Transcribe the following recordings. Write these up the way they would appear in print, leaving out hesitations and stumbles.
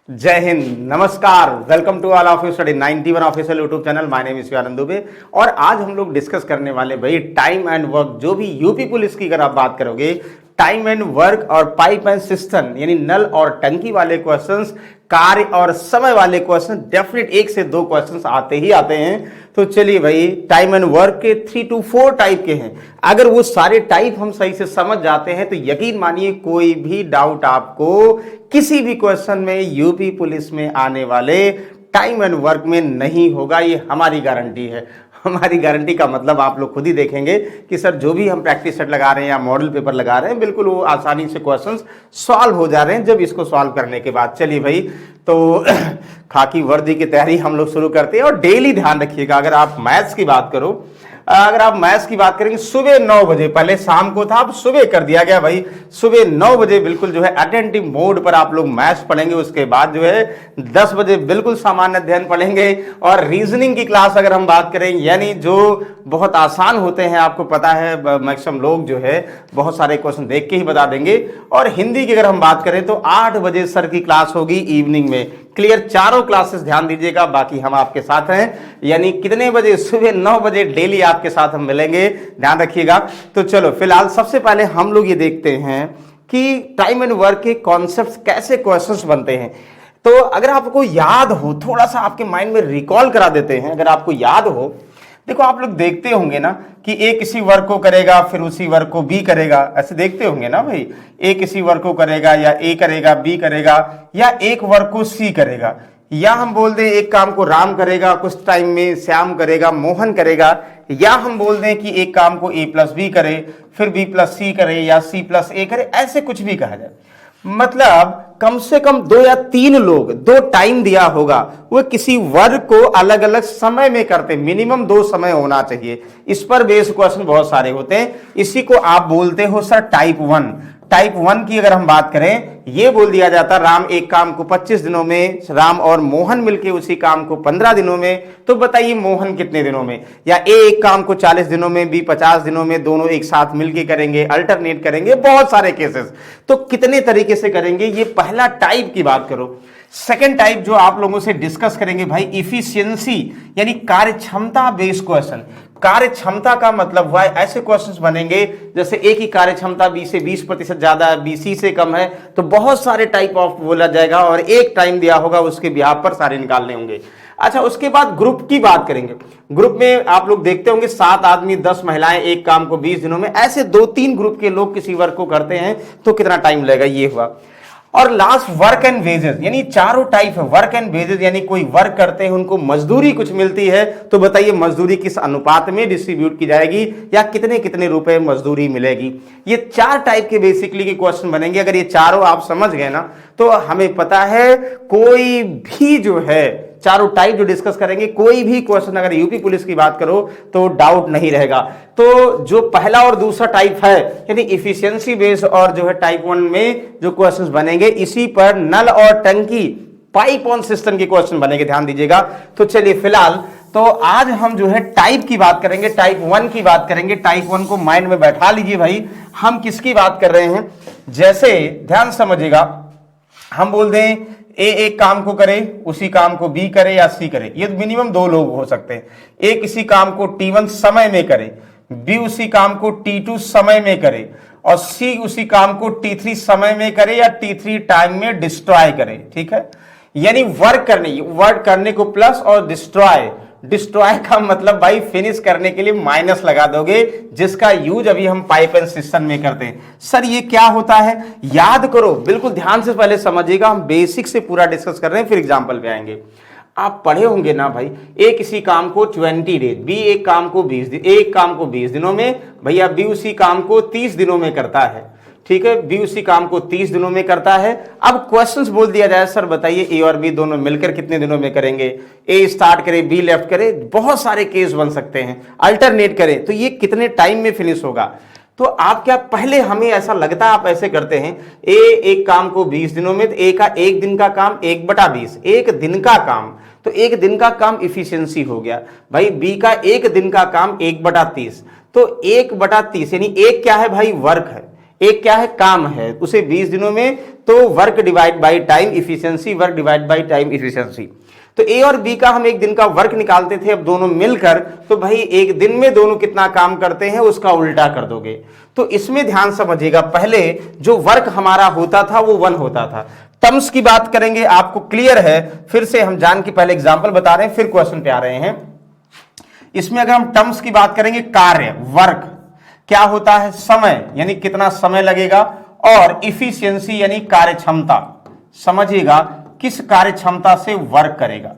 जय हिंद, नमस्कार, welcome to all of you study 91 official YouTube channel. My name is Shivanand Dubey और आज हम लोग डिस्कस करने वाले भाई टाइम एंड वर्क। जो भी यूपी पुलिस की अगर आप बात करोगे, टाइम एंड वर्क और पाइप एंड सिस्टम यानी नल और टंकी वाले क्वेश्चंस, कार्य और समय वाले क्वेश्चन डेफिनेट 1 से 2 क्वेश्चंस आते ही आते हैं। तो चलिए भाई, टाइम एंड वर्क के 3 to 4 टाइप के हैं। अगर वो सारे टाइप हम सही से समझ जाते हैं तो यकीन मानिए कोई भी डाउट आपको किसी भी क्वेश्चन में यूपी पुलिस में आने वाले टाइम एंड वर्क में नहीं होगा। ये हमारी गारंटी है। हमारी गारंटी का मतलब आप लोग खुद ही देखेंगे कि सर जो भी हम प्रैक्टिस सेट लगा रहे हैं या मॉडल पेपर लगा रहे हैं, बिल्कुल वो आसानी से क्वेश्चंस सॉल्व हो जा रहे हैं जब इसको सॉल्व करने के बाद। चलिए भाई, तो खाकी वर्दी की तैयारी हम लोग शुरू करते हैं। और डेली ध्यान रखिएगा, अगर आप मैथ्स की बात करो, अगर आप मैथ्स की बात करेंगे, सुबह 9 बजे, पहले शाम को था अब सुबह कर दिया गया भाई, सुबह 9 बजे बिल्कुल जो है अटेंटिव मोड पर आप लोग मैथ्स पढ़ेंगे। उसके बाद जो है 10 बजे बिल्कुल सामान्य अध्ययन पढ़ेंगे। और रीजनिंग की क्लास अगर हम बात करें, यानी जो बहुत आसान होते हैं, आपको पता है मैक्सिमम लोग जो है बहुत सारे क्वेश्चन देख के ही बता देंगे। और हिंदी की अगर हम बात करें तो 8 बजे सर की क्लास होगी इवनिंग में। क्लियर, चारों क्लासेस ध्यान दीजिएगा, बाकी हम आपके साथ हैं। यानी कितने बजे? सुबह 9 बजे डेली आपके साथ हम मिलेंगे, ध्यान रखिएगा। तो चलो फिलहाल सबसे पहले हम लोग ये देखते हैं कि टाइम एंड वर्क के कॉन्सेप्ट्स कैसे क्वेश्चंस बनते हैं। तो अगर आपको याद हो, थोड़ा सा आपके माइंड में रिकॉल करा देते हैं। अगर आपको याद हो, देखो आप लोग देखते होंगे ना कि ए किसी वर्क को करेगा, फिर उसी वर्क को बी करेगा, ऐसे देखते होंगे ना भाई। ए किसी वर्क को करेगा, या ए करेगा, बी करेगा, या एक वर्क को सी करेगा, या हम बोल दें एक काम को राम करेगा, कुछ टाइम में श्याम करेगा, मोहन करेगा, या हम बोल दें कि एक काम को ए प्लस बी करे, फिर बी प्लस सी करे, या सी प्लस ए करे, ऐसे कुछ भी कहा जाए। मतलब कम से कम 2 या 3 लोग, 2 टाइम दिया होगा, वो किसी वर्क को अलग अलग समय में करते, मिनिमम 2 समय होना चाहिए। इस पर बेस्ड क्वेश्चन बहुत सारे होते हैं। इसी को आप बोलते हो सर टाइप 1। टाइप 1 की अगर हम बात करें, ये बोल दिया जाता राम एक काम को 25 दिनों में, राम और मोहन मिलके उसी काम को 15 दिनों में। तो बताइए मोहन कितने दिनों में? या ए एक काम को 40 दिनों में, बी 50 दिनों में, दोनों एक साथ मिलके करेंगे, अल्टरनेट करेंगे, बहुत सारे केसेस। तो कितने तरीके से करेंगे, ये पहला टाइप की बात करो। सेकेंड टाइप जो आप लोगों से डिस्कस करेंगे भाई, इफिशियंसी यानी कार्य क्षमता बेस्ड क्वेश्चन। कार्य क्षमता का मतलब हुआ है ऐसे क्वेश्चंस बनेंगे जैसे ए की कार्य क्षमता बी से 20% ज्यादा है, बी सी से कम है, तो बहुत सारे टाइप ऑफ बोला जाएगा और एक टाइम दिया होगा, उसके बिहाफ पर सारे निकालने होंगे। अच्छा, उसके बाद ग्रुप की बात करेंगे। ग्रुप में आप लोग देखते होंगे 7 आदमी 10 महिलाएं एक काम को 20 दिनों में, ऐसे 2-3 ग्रुप के लोग किसी वर्क को करते हैं तो कितना टाइम लगेगा, ये हुआ। और लास्ट वर्क एंड वेजेस, यानी चारों टाइप है। वर्क एंड वेजेस यानी कोई वर्क करते हैं, उनको मजदूरी कुछ मिलती है, तो बताइए मजदूरी किस अनुपात में डिस्ट्रीब्यूट की जाएगी, या कितने कितने रुपए मजदूरी मिलेगी। ये 4 टाइप के बेसिकली के क्वेश्चन बनेंगे। अगर ये चारों आप समझ गए ना, तो हमें पता है कोई भी जो है चारों टाइप जो डिस्कस करेंगे, कोई भी क्वेश्चन अगर यूपी पुलिस की बात करो तो डाउट नहीं रहेगा। तो जो पहला और दूसरा टाइप है, यानी इफिशियंसी बेस्ड और जो है टाइप 1 में जो क्वेश्चंस बनेंगे, इसी पर नल और टंकी पाइप ऑन सिस्टम के क्वेश्चन बनेंगे, ध्यान दीजिएगा। तो चलिए फिलहाल तो आज हम जो है टाइप की बात करेंगे, टाइप 1 की बात करेंगे। टाइप 1 को माइंड में बैठा लीजिए भाई, हम किसकी बात कर रहे हैं। जैसे ध्यान समझिएगा, हम बोल दें ए एक काम को करे, उसी काम को बी करे या सी करे, ये मिनिमम 2 लोग हो सकते हैं। ए किसी काम को T1 समय में करे, बी उसी काम को T2 समय में करे, और सी उसी काम को T3 समय में करे या T3 टाइम में डिस्ट्रॉय करे। ठीक है, यानी वर्क करने को प्लस और डिस्ट्रॉय का मतलब भाई फिनिश करने के लिए माइनस लगा दोगे, जिसका यूज अभी हम पाइप एंड सिस्टम में करते हैं। सर ये क्या होता है, याद करो, बिल्कुल ध्यान से पहले समझिएगा, हम बेसिक से पूरा डिस्कस कर रहे हैं, फिर एग्जांपल पे आएंगे। आप पढ़े होंगे ना भाई, ए किसी काम को 20 डेज, बी एक काम को 20 दिनों में, भैया बी उसी काम को 30 दिनों में करता है। ठीक है, बी उसी काम को 30 दिनों में करता है। अब क्वेश्चंस बोल दिया जाए, सर बताइए ए और बी दोनों मिलकर कितने दिनों में करेंगे, ए स्टार्ट करे बी लेफ्ट करे, बहुत सारे केस बन सकते हैं, अल्टरनेट करें तो ये कितने टाइम में फिनिश होगा। तो आप क्या पहले हमें ऐसा लगता है आप ऐसे करते हैं, ए एक काम को 20 दिनों में, तो ए का एक दिन का काम 1/20, एक दिन का काम, तो एक दिन का काम इफिशियंसी हो गया भाई। बी का एक दिन का काम 1/30, तो 1/30 यानी एक क्या है भाई, वर्क है। एक क्या है, काम है, उसे 20 दिनों में, तो work divide by time efficiency, work divide by time efficiency. तो ए और बी का हम एक दिन का वर्क निकालते थे, अब दोनों मिलकर, तो भाई एक दिन में दोनों कितना काम करते हैं उसका उल्टा कर दोगे। तो इसमें ध्यान समझिएगा, पहले जो वर्क हमारा होता था वो 1 होता था। टर्म्स की बात करेंगे, आपको क्लियर है, फिर से हम जान के पहले एग्जांपल बता रहे हैं, फिर क्वेश्चन पे आ रहे हैं। इसमें अगर हम टर्म्स की बात करेंगे, कार्य वर्क क्या होता है, समय यानी कितना समय लगेगा, और इफिशियंसी यानी कार्य क्षमता। समझिएगा किस कार्य क्षमता से वर्क करेगा,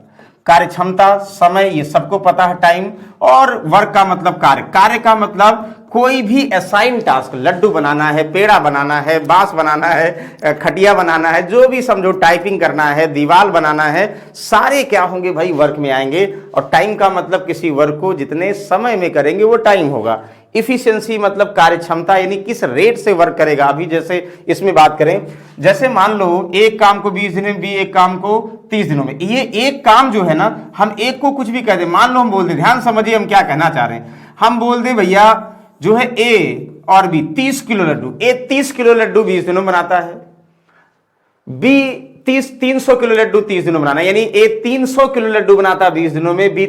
कार्य क्षमता, समय ये सबको पता है, टाइम, और वर्क का मतलब कार्य, कार्य का मतलब कोई भी असाइन टास्क, लड्डू बनाना है, पेड़ा बनाना है, बांस बनाना है, खटिया बनाना है, जो भी समझो, टाइपिंग करना है, दीवार बनाना है, सारे क्या होंगे भाई, वर्क में आएंगे। और टाइम का मतलब किसी वर्क को जितने समय में करेंगे वो टाइम होगा। इफिशियंसी मतलब कार्य क्षमता, यानी किस रेट से वर्क करेगा। अभी जैसे इसमें बात करें, जैसे मान लो एक काम को 20 दिनों में, बी एक काम को 30 दिनों में। ये एक काम जो है ना, हम एक को कुछ भी कह दे, मान लो हम बोल दे, ध्यान समझिए हम क्या कहना चाह रहे हैं, हम बोल दे भैया जो है ए और बी 30 किलो लड्डू, ए 30 किलो लड्डू 20 दिनों में बनाता है, बी 300 किलो लड्डू 30 दिनों में बनाना है, यानी ए 300 किलो लड्डू बनाता है 20 दिनों में, बी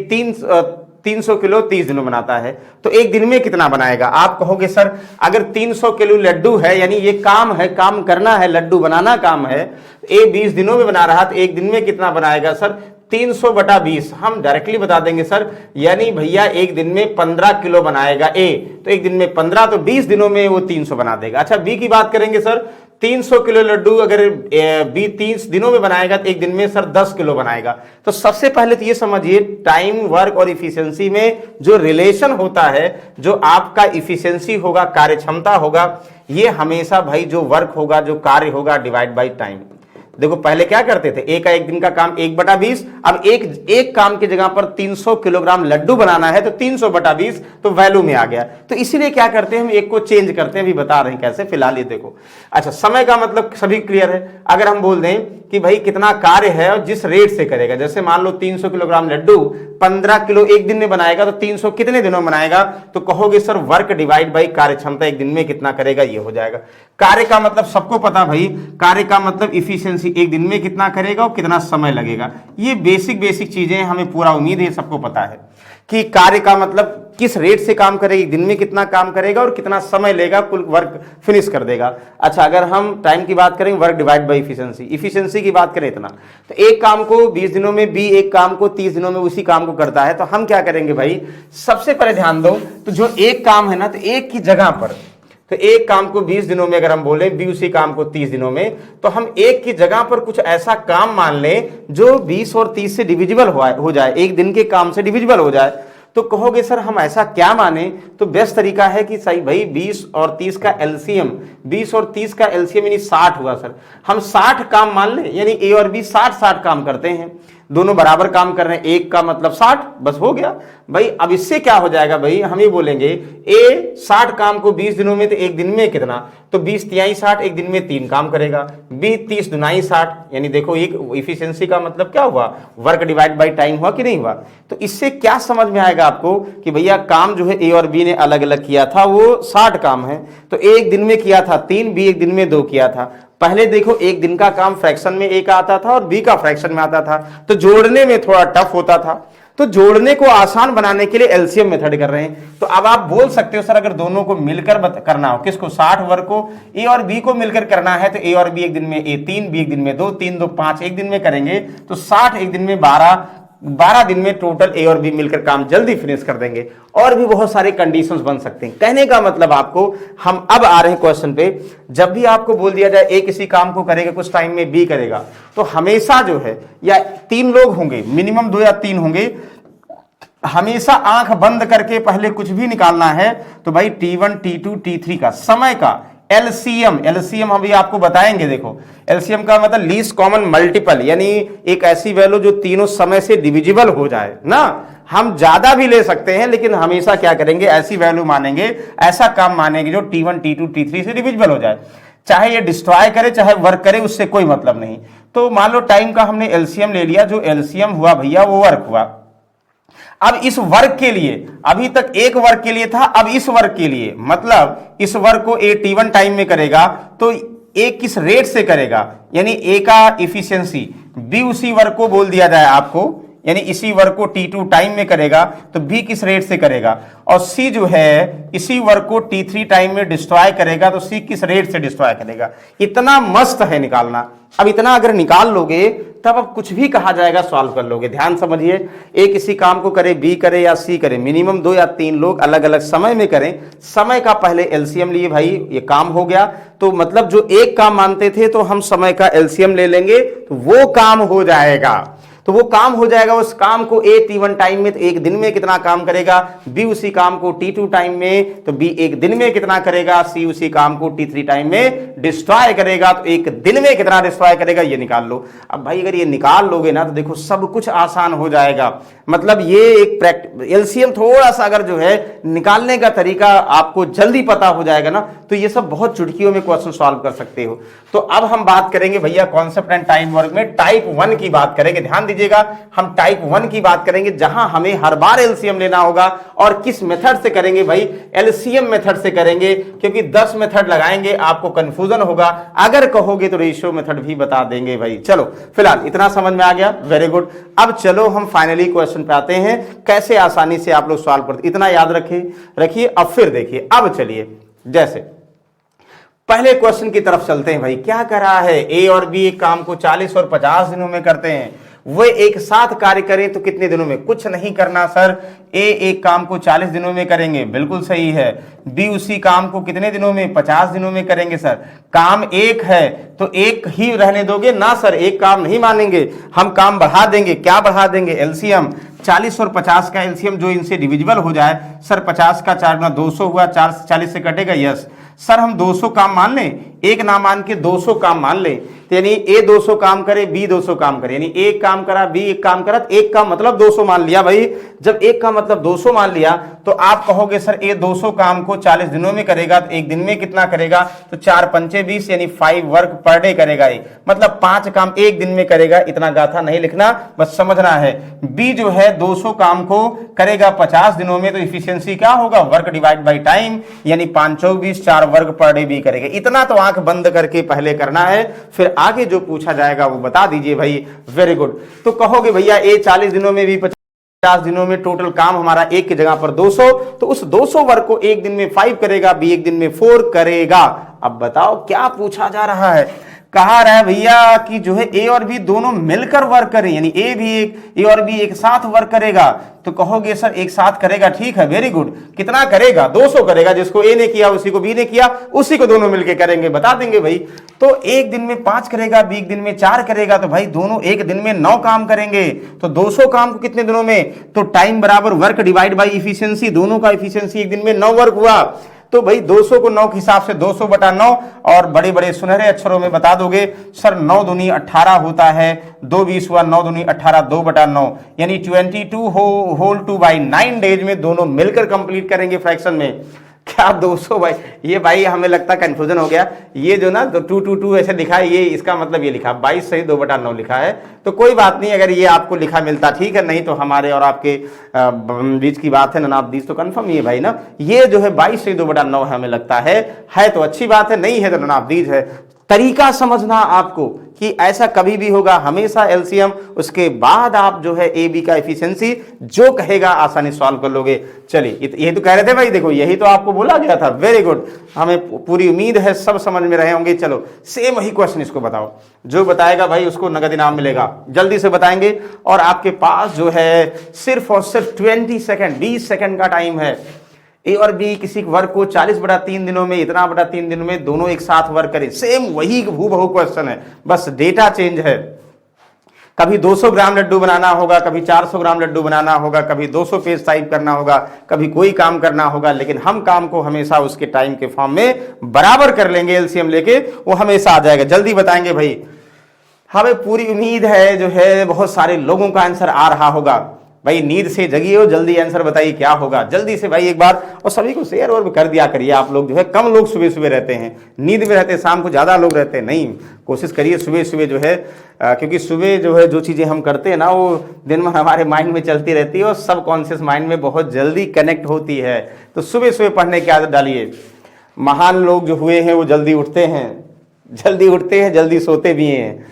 300 किलो 30 दिनों बनाता है। तो एक दिन में कितना बनाएगा। आप कहोगे सर अगर 300 किलो लड्डू है, यानी ये काम है, काम करना है, लड्डू बनाना काम है, ए 20 दिनों में बना रहा, तो एक दिन में कितना बनाएगा सर, 300/20। हम डायरेक्टली बता देंगे सर, यानी भैया एक दिन में 15 किलो बनाएगा ए, तो एक दिन में 15, तो 20 दिनों में वो 300 बना देगा। अच्छा, बी की बात करेंगे सर, 300 किलो लड्डू अगर बी 30 दिनों में बनाएगा तो एक दिन में सर 10 किलो बनाएगा। तो सबसे पहले तो ये समझिए, टाइम, वर्क और इफिशियंसी में जो रिलेशन होता है, जो आपका इफिशियंसी होगा, कार्य क्षमता होगा, ये हमेशा भाई जो वर्क होगा, जो कार्य होगा, डिवाइड बाई टाइम। देखो पहले क्या करते थे, एक का एक दिन का काम 1/20, अब एक काम की जगह पर 300 किलोग्राम लड्डू बनाना है तो 300/20, तो वैल्यू में आ गया। तो इसीलिए क्या करते हैं, हम एक को चेंज करते हैं, अभी बता रहे हैं कैसे, फिलहाल ये देखो। अच्छा, समय का मतलब सभी क्लियर है। अगर हम बोल दें कि भाई कितना कार्य है और जिस रेट से करेगा, जैसे मान लो 300 किलोग्राम लड्डू 15 किलो एक दिन में बनाएगा, तो 300 कितने दिनों में बनाएगा, तो कहोगे सर वर्क डिवाइड बाई कार्य क्षमता, एक दिन में कितना करेगा, ये हो जाएगा। कार्य का मतलब सबको पता भाई, कार्य का मतलब इफिशियंसी, एक दिन में कितना करेगा और कितना समय लगेगा। ये बेसिक चीजें हमें पूरा उम्मीद है सबको पता है कि कार्य का मतलब किस रेट से काम करेगा, दिन में कितना काम करेगा और कितना समय लेगा, कुल वर्क फिनिश कर देगा। अच्छा, अगर हम टाइम की बात करें, work divide by efficiency, efficiency की बात करें इतना, तो एक काम को 20 दिनों में, बी एक काम को 30 दिनों में उसी काम को करता है, तो हम क्या करेंगे भाई, सबसे पहले ध्यान दो, तो जो एक काम है ना, तो एक की जगह पर, तो एक काम को 20 दिनों में अगर हम बोले, बी उसी काम को 30 दिनों में, तो हम एक की जगह पर कुछ ऐसा काम मान लें जो 20 और 30 से डिविजिबल हो जाए, एक दिन के काम से डिविजिबल हो जाए। तो कहोगे सर हम ऐसा क्या माने, तो बेस्ट तरीका है कि सही भाई 20 और 30 का एलसीएम, 20 और 30 का एलसीएम यानी 60 हुआ सर, हम 60 काम मान लें, यानी ए और बी 60-60 काम करते हैं, दोनों बराबर काम कर रहे हैं, एक का मतलब 60, बस हो गया भाई। अब इससे क्या हो जाएगा भाई, हम ये बोलेंगे ए 60 काम को 20 दिनों में, तो एक दिन में कितना, तो 20 तिहाई 60, एक दिन में 3 काम करेगा, बी 30 दुनाई 60, यानी देखो एक इफिशियंसी का मतलब क्या हुआ, वर्क डिवाइड बाई टाइम हुआ कि नहीं हुआ। तो इससे क्या समझ में आएगा आपको कि भैया काम जो है ए और बी ने अलग अलग किया था, वो 60 काम है, तो एक दिन में किया था 3, बी एक दिन में 2 किया था। पहले देखो एक दिन का काम फ्रैक्शन में एक आता था और बी का फ्रैक्शन में आता था, तो जोड़ने में थोड़ा टफ होता था, तो जोड़ने को आसान बनाने के लिए एलसीएम मेथड कर रहे हैं। तो अब आप बोल सकते हो सर अगर दोनों को मिलकर करना हो, किसको, 60 वर्ग को ए और बी को मिलकर करना है, तो ए और बी एक दिन में ए 3, बी एक दिन में 2, 3 2 5 एक दिन में करेंगे, तो 60 एक दिन में 12 दिन में टोटल ए और बी मिलकर काम जल्दी फिनिश कर देंगे। और भी बहुत सारे कंडीशंस बन सकते हैं। कहने का मतलब आपको, हम अब आ रहे हैं क्वेश्चन पे, जब भी आपको बोल दिया जाए ए किसी काम को करेगा, कुछ टाइम में बी करेगा, तो हमेशा जो है, या 3 लोग होंगे, मिनिमम 2 या 3 होंगे, हमेशा आंख बंद करके पहले कुछ भी निकालना है, तो भाई T1 T2 T3 का समय का एलसीएम हम अभी आपको बताएंगे। देखो एलसीएम का मतलब लीस्ट कॉमन मल्टीपल, यानी एक ऐसी वैल्यू जो तीनों समय से डिविजिबल हो जाए ना। हम ज्यादा भी ले सकते हैं, लेकिन हमेशा क्या करेंगे, ऐसी वैल्यू मानेंगे, ऐसा काम मानेंगे जो T1 T2 T3 से डिविजिबल हो जाए, चाहे ये डिस्ट्रॉय करे चाहे वर्क करे, उससे कोई मतलब नहीं। तो मान लो टाइम का हमने एलसीएम ले लिया, जो एलसीएम हुआ भैया वो वर्क हुआ। अब इस वर्ग के लिए, अभी तक एक वर्ग के लिए था, अब इस वर्ग के लिए, मतलब इस वर्ग को ए T1 टाइम में करेगा तो ए किस रेट से करेगा, यानी ए का इफिशियंसी, बी उसी वर्ग को बोल दिया जाए आपको, यानी इसी वर्ग को T2 टाइम में करेगा तो बी किस रेट से करेगा, और सी जो है इसी वर्ग को T3 टाइम में डिस्ट्रॉय करेगा तो सी किस रेट से डिस्ट्रॉय करेगा। इतना मस्त है निकालना। अब इतना अगर निकाल लोगे तब अब कुछ भी कहा जाएगा सॉल्व कर लोगे। ध्यान समझिए, ए किसी काम को करे, बी करे या सी करे, मिनिमम 2 या 3 लोग अलग अलग समय में करें, समय का पहले एलसीएम लिए भाई, ये काम हो गया। तो मतलब जो एक काम मानते थे तो हम समय का एलसीएम ले लेंगे तो वो काम हो जाएगा, तो वो काम हो जाएगा। उस काम को ए T1 टाइम में तो एक दिन में कितना काम करेगा, बी उसी काम को T2 टाइम में तो बी एक दिन में कितना करेगा, सी उसी काम को T3 टाइम में डिस्ट्रॉय करेगा तो एक दिन में कितना डिस्ट्रॉय करेगा, ये निकाल लो। अब भाई अगर ये निकाल लोगे ना तो देखो सब कुछ आसान हो जाएगा। मतलब ये एक एलसीएम थोड़ा सा अगर जो है निकालने का तरीका आपको जल्दी पता हो जाएगा ना तो ये सब बहुत चुटकियों में क्वेश्चन सॉल्व कर सकते हो। तो अब हम बात करेंगे भैया कॉन्सेप्ट एंड टाइम वर्क में टाइप 1 की बात करेंगे। ध्यान दीजिएगा, हम टाइप 1 की बात करेंगे जहां हमें हर बार एलसीएम लेना होगा। और किस मेथड से करेंगे भाई, एलसीएम मेथड से करेंगे, क्योंकि 10 मेथड लगाएंगे आपको कंफ्यूजन होगा, अगर कहोगे तो रेशियो मेथड भी बता देंगे भाई। चलो फिलहाल इतना समझ में आ गया, वेरी गुड। अब चलो हम फाइनली क्वेश्चन पे आते हैं, कैसे आसानी से आप लोग सॉल्व करते, इतना याद रखिए। अब फिर देखिए, अब चलिए जैसे पहले क्वेश्चन की तरफ चलते हैं भाई। क्या कर रहा है, ए और बी एक काम को 40 और 50 दिनों में करते हैं, वे एक साथ कार्य करें तो कितने दिनों में। कुछ नहीं करना सर, ए एक काम को 40 दिनों में करेंगे, बिल्कुल सही है। बी उसी काम को कितने दिनों में, 50 दिनों में करेंगे। सर काम एक है तो एक ही रहने दोगे ना सर, एक काम नहीं मानेंगे, हम काम बढ़ा देंगे। क्या बढ़ा देंगे, एलसीएम 40 और 50 का एलसीएम जो इनसे डिविजिबल हो जाए। सर 50 का 4 गुना 200 हुआ, 4 से 40 से कटेगा, यस। सर हम 200 काम मान लें, एक ना मान के 200 काम मान लें, तो यानी ए 200 काम करे, बी 200 काम करे, यानी एक काम करा, बी एक काम करा, तो एक का मतलब 200 मान लिया भाई। जब एक का मतलब 200 मान लिया तो आप कहोगे सर ए 200 काम को 40 दिनों में करेगा तो एक दिन में कितना करेगा, तो 4 पंचे 20 यानी 5 वर्क पर डे करेगा, मतलब 5 काम एक दिन में करेगा। इतना गाथा नहीं लिखना, बस समझना है। बी जो है 200 काम को करेगा 50 दिनों में, तो इफिशियंसी क्या होगा, वर्क डिवाइड बाई टाइम, यानी 5 चौक 20, 4 वर्क पर डे भी करेगा। इतना तो आंख बंद करके पहले करना है, फिर आगे जो पूछा जाएगा वो बता दीजिए भाई। Very good. तो कहोगे भैया ए 40 दिनों में भी 50 दिनों में टोटल काम हमारा एक की जगह पर 200, तो उस 200 वर्क को एक दिन में 5 करेगा, बी एक दिन में 4 करेगा। अब बताओ क्या पूछा जा रहा है, कहा रहा है भैया कि जो है ए और बी दोनों मिलकर वर्क करें, यानी ए और बी एक साथ वर्क करेगा। तो कहोगे सर एक साथ करेगा, ठीक है, वेरी गुड। कितना करेगा, 200 करेगा, जिसको ए ने किया उसी को बी ने किया, उसी को दोनों मिलकर करेंगे, बता देंगे भाई। तो एक दिन में 5 करेगा, बी एक दिन में 4 करेगा, तो भाई दोनों एक दिन में 9 काम करेंगे। तो 200 काम को कितने दिनों में, तो टाइम बराबर वर्क डिवाइड बाई इफिशियंसी, दोनों का इफिशियंसी एक दिन में 9 वर्क हुआ। तो भाई 200 को 9 के हिसाब से 200 बटा 9, और बड़े बड़े सुनहरे अक्षरों में बता दोगे सर 9 दूनी 18 होता है, 2 20 हुआ, 9 दूनी 18, 2 बटा 9, यानी 22 होल 2 बाई 9 डेज में दोनों मिलकर कंप्लीट करेंगे फ्रैक्शन में। क्या 200 भाई, ये भाई हमें लगता है कंफ्यूजन हो गया। ये जो ना 222 ऐसे लिखा है, ये इसका मतलब ये लिखा 22 सही 2 बटा 9 लिखा है। तो कोई बात नहीं, अगर ये आपको लिखा मिलता ठीक है, नहीं तो हमारे और आपके बीच की बात है, ननाबदीज तो कंफर्म ही है भाई ना। ये जो है 22 सही 2 बटा 9 हमें लगता है तो अच्छी बात है, नहीं है तो ननाबदीज है। तरीका समझना आपको कि ऐसा कभी भी होगा, हमेशा एलसीएम, उसके बाद आप जो है ए बी का एफिशिएंसी जो कहेगा आसानी सॉल्व कर लोगे। चलिए यही तो कह रहे थे भाई, देखो यही तो आपको बोला गया था। वेरी गुड, हमें पूरी उम्मीद है सब समझ में रहे होंगे। चलो सेम वही क्वेश्चन इसको बताओ, जो बताएगा भाई उसको नगद इनाम मिलेगा। जल्दी से बताएंगे, और आपके पास जो है सिर्फ और सिर्फ 20 सेकेंड 20 सेकेंड का टाइम है। ए और बी किसी वर्क को 40 बटा 3 दिनों में, इतना बटा 3 दिनों में दोनों एक साथ वर्क करें। सेम वही हूबहू क्वेश्चन है, बस डेटा चेंज है। कभी 200 ग्राम लड्डू बनाना होगा, कभी 400 ग्राम लड्डू बनाना होगा, कभी 200 पेज टाइप करना होगा, कभी कोई काम करना होगा, लेकिन हम काम को हमेशा उसके टाइम के फॉर्म में बराबर कर लेंगे। एलसीएम लेके वो हमेशा आ जाएगा। जल्दी बताएंगे भाई, हमें पूरी उम्मीद है जो है बहुत सारे लोगों का आंसर आ रहा होगा। भाई नींद से जगी हो, जल्दी आंसर बताइए क्या होगा, जल्दी से भाई एक बार। और सभी को शेयर और कर दिया करिए। आप लोग जो है कम लोग सुबह सुबह रहते हैं, नींद में रहते हैं, शाम को ज़्यादा लोग रहते हैं। नहीं, कोशिश करिए सुबह सुबह जो है, क्योंकि सुबह जो है जो चीज़ें हम करते हैं ना वो दिन भर हमारे माइंड में चलती रहती है और सब कॉन्शियस माइंड में बहुत जल्दी कनेक्ट होती है। तो सुबह सुबह पढ़ने की आदत डालिए। महान लोग जो हुए हैं वो जल्दी उठते हैं, जल्दी सोते भी हैं,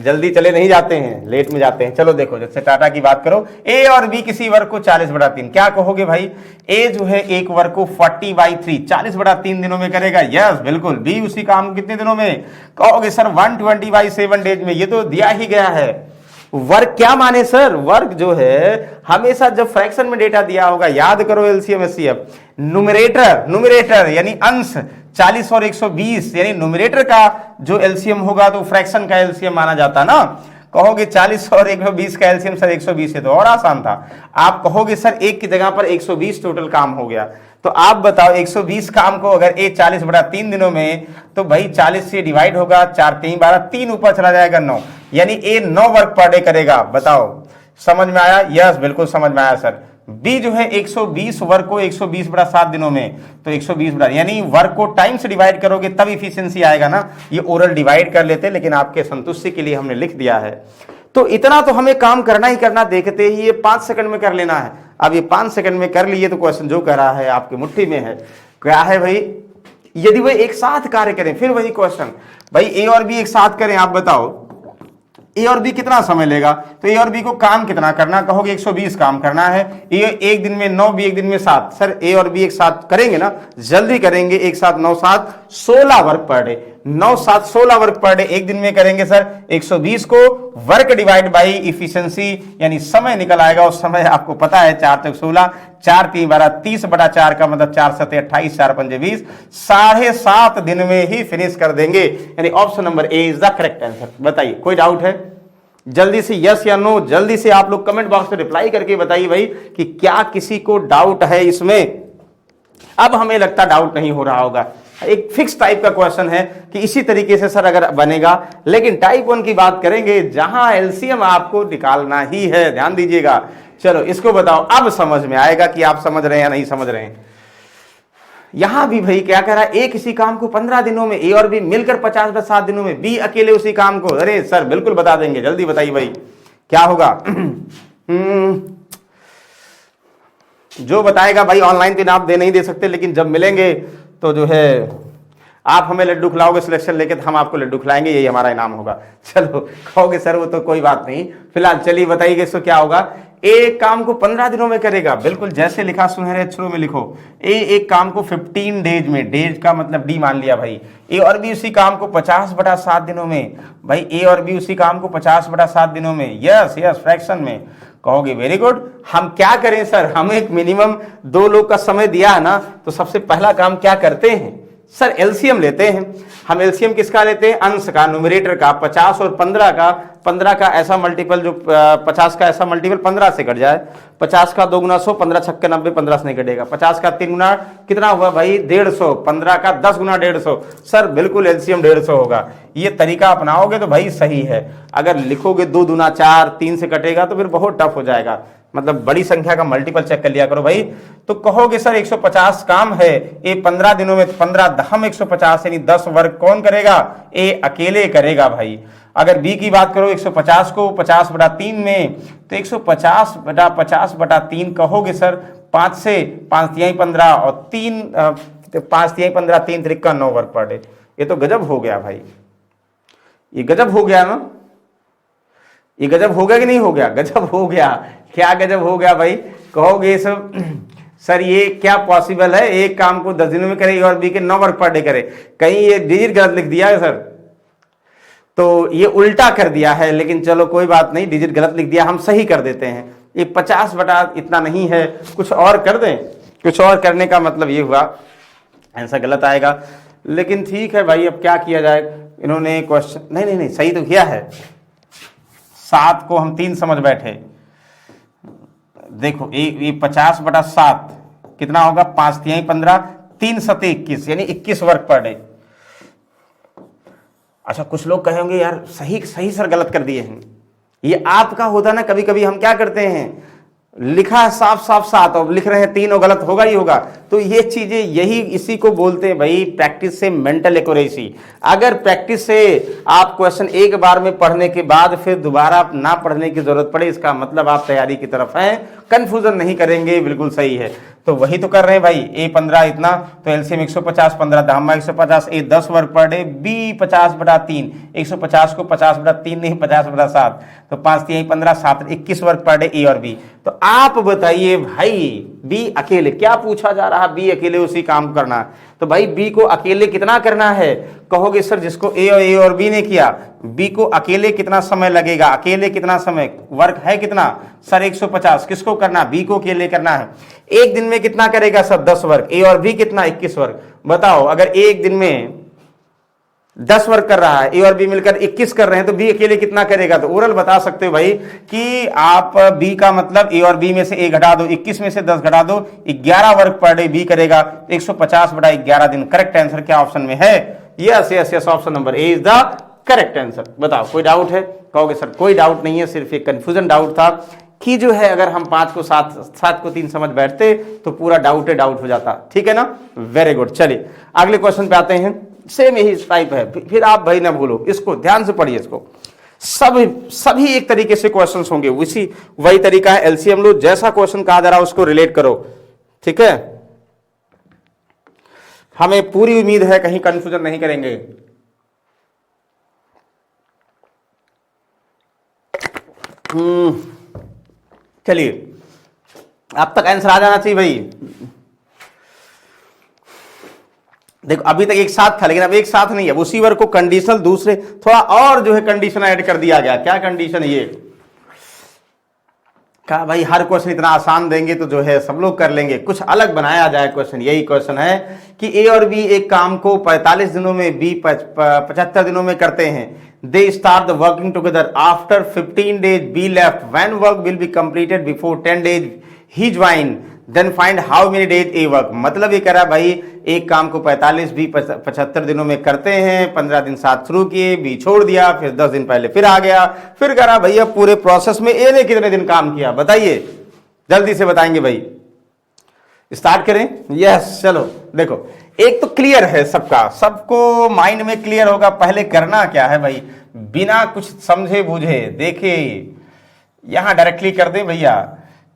जल्दी चले नहीं जाते हैं, लेट में जाते हैं। चलो देखो, जैसे टाटा की बात करो, ए और बी किसी वर्ग को 40/3, क्या कहोगे भाई? ए जो है एक वर्ग को 40/3 40/3 दिनों में करेगा। यस बिल्कुल। बी उसी काम कितने दिनों में? कहोगे सर 120/7 डेज में। ये तो दिया ही गया है। वर्ग क्या माने सर? वर्ग जो है हमेशा जब फ्रैक्शन में डेटा दिया होगा, याद करो एलसीएम एचसीएफ, न्यूमरेटर यानी अंश 40 और 120, यानी न्यूमरेटर का जो एलसीएम होगा तो फ्रैक्शन का एलसीएम माना जाता ना। कहोगे 40 और 120 का एलसीएम सर 120 है, तो और आसान था। आप कहोगे सर एक की जगह पर 120 टोटल काम हो गया। तो आप बताओ 120 काम को अगर ए 40/3 दिनों में, तो भाई 40 से डिवाइड होगा, 4 3 12, 3 ऊपर चला जाएगा 9, यानी ए 9 वर्क पर डे करेगा। बताओ समझ में आया? यस बिल्कुल समझ में आया सर। बी जो है 120 वर्क को 120/7 दिनों में, तो 120 यानी वर्क को टाइम से डिवाइड करोगे तब इफिशियंसी आएगा ना। ये ओरल डिवाइड कर लेते, लेकिन आपके संतुष्टि के लिए हमने लिख दिया है। तो इतना तो हमें काम करना ही करना, देखते ही ये 5 सेकंड में कर लेना है। अब ये 5 सेकंड में कर लिए तो क्वेश्चन जो कह रहा है आपकी मुट्ठी में है। क्या है भाई? यदि वह एक साथ कार्य करें, फिर वही क्वेश्चन, भाई ए और बी एक साथ करें, आप बताओ ए और बी कितना समय लेगा? तो ए और बी को काम कितना करना? कहोगे 120 काम करना है। ए एक दिन में 9, बी एक दिन में 7। सर ए और बी एक साथ करेंगे ना, जल्दी करेंगे। एक साथ 9 7 16 work per day, 9 7 16 work per day एक दिन में करेंगे सर। 120 को वर्क डिवाइड बाई इफिशियंसी, यानी समय निकल आएगा। और समय आपको पता है 4 × 16, 4 3 12, 30/4 का मतलब 4 7 28, 4 5 20, 7.5 दिन में ही फिनिश कर देंगे। यानी option number A is the correct answer. बताइए कोई डाउट है? जल्दी से यस या नो, जल्दी से आप लोग कमेंट बॉक्स में रिप्लाई करके बताइए भाई कि क्या किसी को डाउट है इसमें। अब हमें लगता डाउट नहीं हो रहा होगा। एक फिक्स टाइप का क्वेश्चन है कि इसी तरीके से सर अगर बनेगा, लेकिन टाइप 1 की बात करेंगे जहां एलसीएम आपको निकालना ही है। ध्यान दीजिएगा। चलो इसको बताओ, अब समझ में आएगा कि आप समझ रहे हैं या नहीं समझ रहे हैं। यहां भी भाई क्या कह रहा है? ए किसी काम को 15 दिनों में, ए और बी मिलकर 50/7 दिनों में, बी अकेले उसी काम को। अरे सर बिल्कुल बता देंगे, जल्दी बताइए भाई क्या होगा। जो बताएगा भाई ऑनलाइन तो इनाम दे नहीं दे सकते, लेकिन जब मिलेंगे तो जो है आप हमें लड्डू खिलाओगे सिलेक्शन लेके, तो हम आपको लड्डू खिलाएंगे, यही हमारा इनाम होगा। चलो कहोगे सर वो तो कोई बात नहीं, फिलहाल चलिए बताइए इसको क्या होगा। ए एक काम को 15 दिनों में करेगा, बिल्कुल जैसे लिखा सुनहरे अक्षरों में लिखो। ए एक काम को 15 डेज में, डेज का मतलब डी मान लिया भाई। ए और बी उसी काम को 50/7 दिनों में, भाई ए और बी उसी काम को 50/7 दिनों में। यस यस फ्रैक्शन में। कहोगे वेरी गुड। हम क्या करें सर? हम एक मिनिमम 2 लोग का समय दिया है ना, तो सबसे पहला काम क्या करते हैं सर? एलसीएम लेते हैं। हम एलसीएम किसका लेते हैं? अंश का, न्यूमरेटर का। 50 और 15 का ऐसा मल्टीपल, जो 50 का ऐसा मल्टीपल 15 से कट जाए। 50 का 2 × 100, 15 × 6 = 90, 15 से नहीं कटेगा। 50 का 3 गुना कितना हुआ भाई? 150। 15 का 10 गुना 150, सर बिल्कुल एलसीएम 150 होगा। ये तरीका अपनाओगे तो भाई सही है। अगर लिखोगे 2 दूना 4, 3 से कटेगा तो फिर बहुत टफ हो जाएगा। मतलब बड़ी संख्या का मल्टीपल चेक कर लिया करो भाई। तो कहोगे सर 150 काम है, ए 15 दिनों में, 15 दहम 150 यानी 10 वर्क कौन करेगा? ए अकेले करेगा भाई। अगर बी की बात करो 150 को 50/3 में, तो 150/50/3 कहोगे सर 5 से 5 तिहाई 15 और 3 5 तिहाई 15, 3 त्रिका 9 वर्क पर डे। ये तो गजब हो गया भाई, ये गजब हो गया ना। ये गजब हो गया कि नहीं हो गया? गजब हो गया। क्या गजब हो गया भाई? कहोगे सब सर ये क्या पॉसिबल है? एक काम को 10 दिनों में करे और बी के 9 वर्क पर डे करे। कहीं ये डिजिट गलत लिख दिया है सर, तो ये उल्टा कर दिया है। लेकिन चलो कोई बात नहीं, डिजिट गलत लिख दिया, हम सही कर देते हैं। ये 50 इतना नहीं है, कुछ और कर दें। कुछ और करने का मतलब ये हुआ, ऐसा गलत आएगा। लेकिन ठीक है भाई, अब क्या किया जाए। इन्होंने क्वेश्चन नहीं सही तो किया है। 7 को हम 3 समझ बैठे। देखो ये 50/7 कितना होगा? 5 तिहाई 15, 3 7 21 यानी 21 वर्क पर डे। अच्छा कुछ लोग कहेंगे यार सही सर गलत कर दिए हैं। ये आपका होता ना, कभी कभी हम क्या करते हैं, लिखा है साफ साफ 7 और लिख रहे हैं 3 और गलत होगा ही होगा। तो ये चीजें यही इसी को बोलते हैं भाई प्रैक्टिस से मेंटल एक्यूरेसी। अगर प्रैक्टिस से आप क्वेश्चन एक बार में पढ़ने के बाद फिर दोबारा ना पढ़ने की जरूरत पड़े, इसका मतलब आप तैयारी की तरफ हैं, कंफ्यूजन नहीं करेंगे, बिल्कुल सही है। तो वही तो कर रहे हैं भाई। ए 15 इतना, तो एलसीएम 150, 15 धामा 150, ए 10 वर्ग पर डे, बी 50/3, 150 को 50/3 नहीं 50/7, तो 5 3 15 7 21 वर्ग पर डे ए और बी। तो आप बताइए भाई बी अकेले, क्या पूछा जा रहा, बी अकेले उसी काम करना, तो भाई बी को अकेले कितना करना है? कहोगे सर जिसको ए और बी ने किया, बी को अकेले कितना समय लगेगा, अकेले कितना समय, वर्क है कितना सर 150, किसको करना, बी को अकेले करना है। एक दिन में कितना करेगा सर 10 वर्ग, ए और बी कितना 21 वर्ग। बताओ अगर एक दिन में 10 वर्ग कर रहा है, ए और बी मिलकर 21 कर रहे हैं, तो बी अकेले कितना करेगा? तो ओरल बता सकते हो भाई कि आप बी का मतलब ए और बी में से ए घटा दो, 21 में से 10 घटा दो, 11 वर्ग पर डे बी करेगा, 150/11 दिन। करेक्ट आंसर क्या ऑप्शन में है? Yes yes yes, option number A is the correct answer. बताओ कोई डाउट है? कहोगे सर कोई डाउट नहीं है, सिर्फ एक कंफ्यूजन डाउट था कि जो है अगर हम 5 को 7 को 3 समझ बैठते तो पूरा डाउट हो जाता। ठीक है ना, वेरी गुड। चलिए अगले क्वेश्चन पे आते हैं। सेम यही टाइप है, फिर आप भाई ना भूलो, इसको ध्यान से पढ़िए। इसको सभी एक तरीके से क्वेश्चंस होंगे, उसी वही तरीका है। एलसीएम लो, जैसा क्वेश्चन कहा जा रहा है उसको रिलेट करो। ठीक है, हमें पूरी उम्मीद है कहीं कंफ्यूजन नहीं करेंगे। चलिए अब तक आंसर आ जाना चाहिए भाई। देखो अभी तक एक साथ था, लेकिन अब एक साथ नहीं है, उसी वर्ग को कंडीशनल दूसरे थोड़ा और जो है कंडीशन ऐड कर दिया गया। क्या कंडीशन है ये? कहा भाई हर क्वेश्चन इतना आसान देंगे तो जो है सब लोग कर लेंगे, कुछ अलग बनाया जाए क्वेश्चन। यही क्वेश्चन है कि ए और बी एक काम को 45 दिनों में, बी 75 दिनों में करते हैं। They start the working together after 15 days B left, when work will be completed before 10 days ही join, then find how many days A work. मतलब ये कह रहा भाई एक काम को 45 बी 75 दिनों में करते हैं, 15 दिन साथ शुरू किए, बी छोड़ दिया, फिर 10 दिन पहले फिर आ गया, फिर कह रहा भैया पूरे प्रोसेस में ए ने कितने दिन काम किया, बताइए, जल्दी से बताएंगे भाई। स्टार्ट करें? यस चलो देखो, एक तो क्लियर है सबका, सबको माइंड में क्लियर होगा। पहले करना क्या है भाई, बिना कुछ समझे बूझे देखे यहां डायरेक्टली कर दे भैया।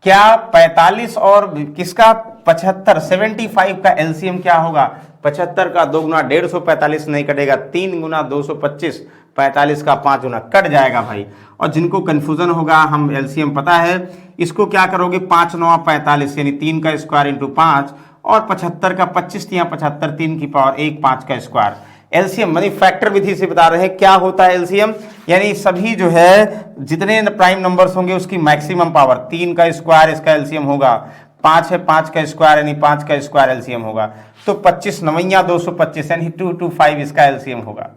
क्या 45 और किसका 75, 75 का एलसीएम क्या होगा? 75 का 2 गुना 150, 45 नहीं कटेगा, 3 गुना 225, 45 का 5 गुना कट जाएगा भाई। और जिनको कंफ्यूजन होगा, हम एलसीएम पता है, इसको क्या करोगे 5 9 45 यानी 3 का स्क्वायर इंटू 5, और 75 का 25 या 75 3 की पावर 1 5 का स्क्वायर। एलसीएम मानी फैक्टर विधि से बता रहे हैं क्या होता है एलसीएम, यानी सभी जो है जितने प्राइम नंबर्स होंगे उसकी मैक्सिमम पावर। 3 का स्क्वायर इसका एलसीएम होगा, 5 है 5 का स्क्वायर यानी 5 का स्क्वायर एलसीएम होगा, तो 25 9 225 यानी 225 इसका एलसीएम होगा,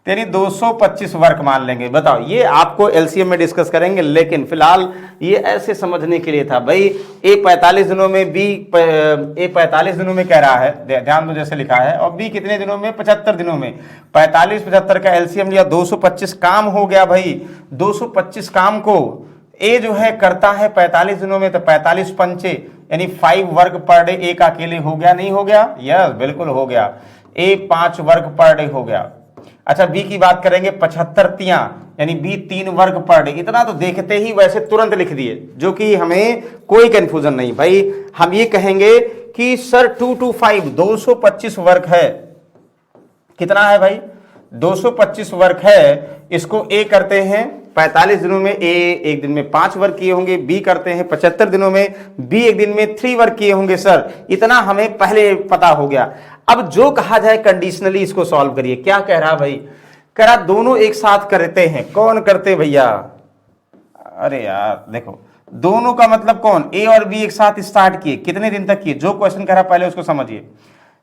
यानी 225 वर्क मान लेंगे। बताओ ये आपको एलसीएम में डिस्कस करेंगे, लेकिन फिलहाल ये ऐसे समझने के लिए था भाई। ए 45 दिनों में, बी ए 45 दिनों में कह रहा है, ध्यान दो जैसे लिखा है, और बी कितने दिनों में 75 दिनों में। 45 75 का एलसीएम लिया, 225 काम हो गया भाई। 225 काम को ए जो है करता है 45 दिनों में, तो 45 पंचे यानी 5 वर्क पर डे एक अकेले हो गया, नहीं हो गया? यस बिल्कुल हो गया। ए 5 वर्क पर डे हो गया। अच्छा बी की बात करेंगे, 75 तियां यानी बी 3 वर्ग पर डे। इतना तो देखते ही वैसे तुरंत लिख दिए, जो कि हमें कोई कंफ्यूजन नहीं भाई। हम ये कहेंगे कि सर 225 225 वर्ग है, कितना है भाई 225 वर्ग है। इसको ए करते हैं 45 दिनों में, ए एक दिन में 5 वर्ग किए होंगे, बी करते हैं 75 दिनों में, बी एक दिन में 3 वर्ग किए होंगे। सर इतना हमें पहले पता हो गया। अब जो कहा जाए कंडीशनली इसको सॉल्व करिए। क्या कह रहा भाई, कह रहा दोनों एक साथ करते हैं। कौन करते भैया? अरे यार देखो, दोनों का मतलब कौन? ए और बी एक साथ स्टार्ट किए, कितने दिन तक किए? जो क्वेश्चन कह रहा पहले उसको समझिए।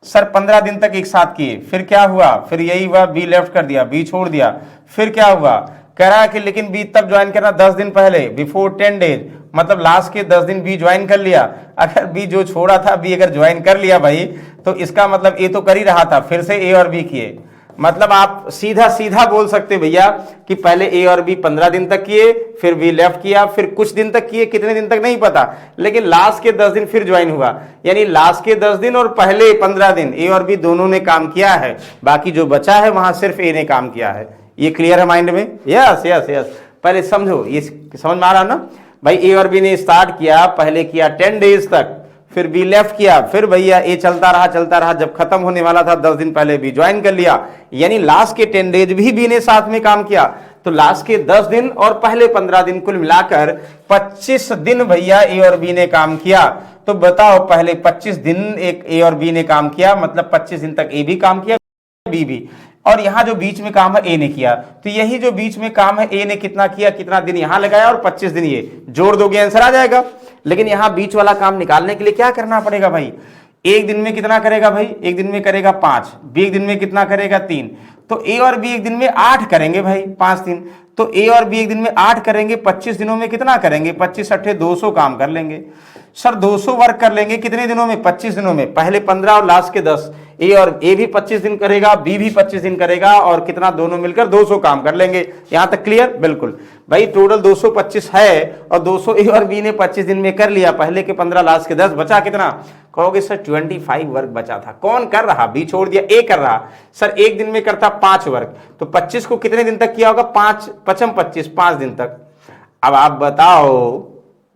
सर 15 दिन तक एक साथ किए, फिर क्या हुआ? फिर यही हुआ, बी लेफ्ट कर दिया, बी छोड़ दिया, फिर क्या हुआ? कह रहा है कि लेकिन बी तब ज्वाइन करना 10 दिन पहले, बिफोर 10 डेज, मतलब लास्ट के 10 दिन बी ज्वाइन कर लिया। अगर बी जो छोड़ा था, बी अगर ज्वाइन कर लिया भाई, तो इसका मतलब ए तो कर ही रहा था, फिर से ए और बी किए। मतलब आप सीधा सीधा बोल सकते भैया कि पहले ए और बी 15 दिन तक किए, फिर बी लेफ्ट किया, फिर कुछ दिन तक किए, कितने दिन तक नहीं पता, लेकिन लास्ट के 10 दिन फिर ज्वाइन हुआ, यानी लास्ट के 10 दिन और पहले 15 दिन ए और बी दोनों ने काम किया है, बाकी जो बचा है वहां सिर्फ ए ने काम किया है। ये क्लियर है माइंड में? Yes yes yes. पहले समझो, ये समझ में आ रहा ना भाई? ए और बी ने स्टार्ट किया, पहले किया 10 डेज तक, फिर बी लेफ्ट किया, फिर भैया ए चलता रहा, जब खत्म होने वाला था 10 दिन पहले बी ज्वाइन कर लिया, यानी लास्ट के 10 डेज भी बी ने साथ में काम किया। तो लास्ट के 10 दिन और पहले 15 दिन कुल मिलाकर 25 दिन भैया ए और बी ने काम किया। तो बताओ, पहले 25 दिन एक ए और बी ने काम किया, मतलब 25 दिन तक ए भी काम किया, बी भी, और यहां जो बीच में काम है ए ने किया। तो यही जो बीच में काम है ए ने कितना किया, कितना दिन यहां लगाया और 25 दिन ये जोड़ दोगे आंसर आ जाएगा। लेकिन यहां बीच वाला काम निकालने के लिए क्या करना पड़ेगा भाई? एक दिन में कितना करेगा भाई? एक दिन में करेगा 5, बी एक दिन में कितना करेगा 3, तो ए और बी एक दिन में 8 करेंगे भाई, 5 दिन। तो ए और बी एक दिन में 8 करेंगे, 25 दिनों में कितना करेंगे? 25 अट्ठे 200 काम कर लेंगे सर। 200 वर्क कर लेंगे कितने दिनों में? 25 दिनों में, पहले 15 और लास्ट के 10। ए और ए भी 25 दिन करेगा, बी भी 25 दिन करेगा, और कितना? दोनों मिलकर 200 काम कर लेंगे। यहां तक क्लियर? बिल्कुल भाई, टोटल 225 है और 200 ए और बी ने 25 दिन में कर लिया, पहले के 15 लास्ट के 10, बचा कितना? कहोगे सर 25 वर्क बचा था। कौन कर रहा? बी छोड़ दिया, ए कर रहा। सर एक दिन में करता 5 वर्क, तो 25 को कितने दिन तक किया होगा? 5 पचम 25, 5 दिन तक। अब आप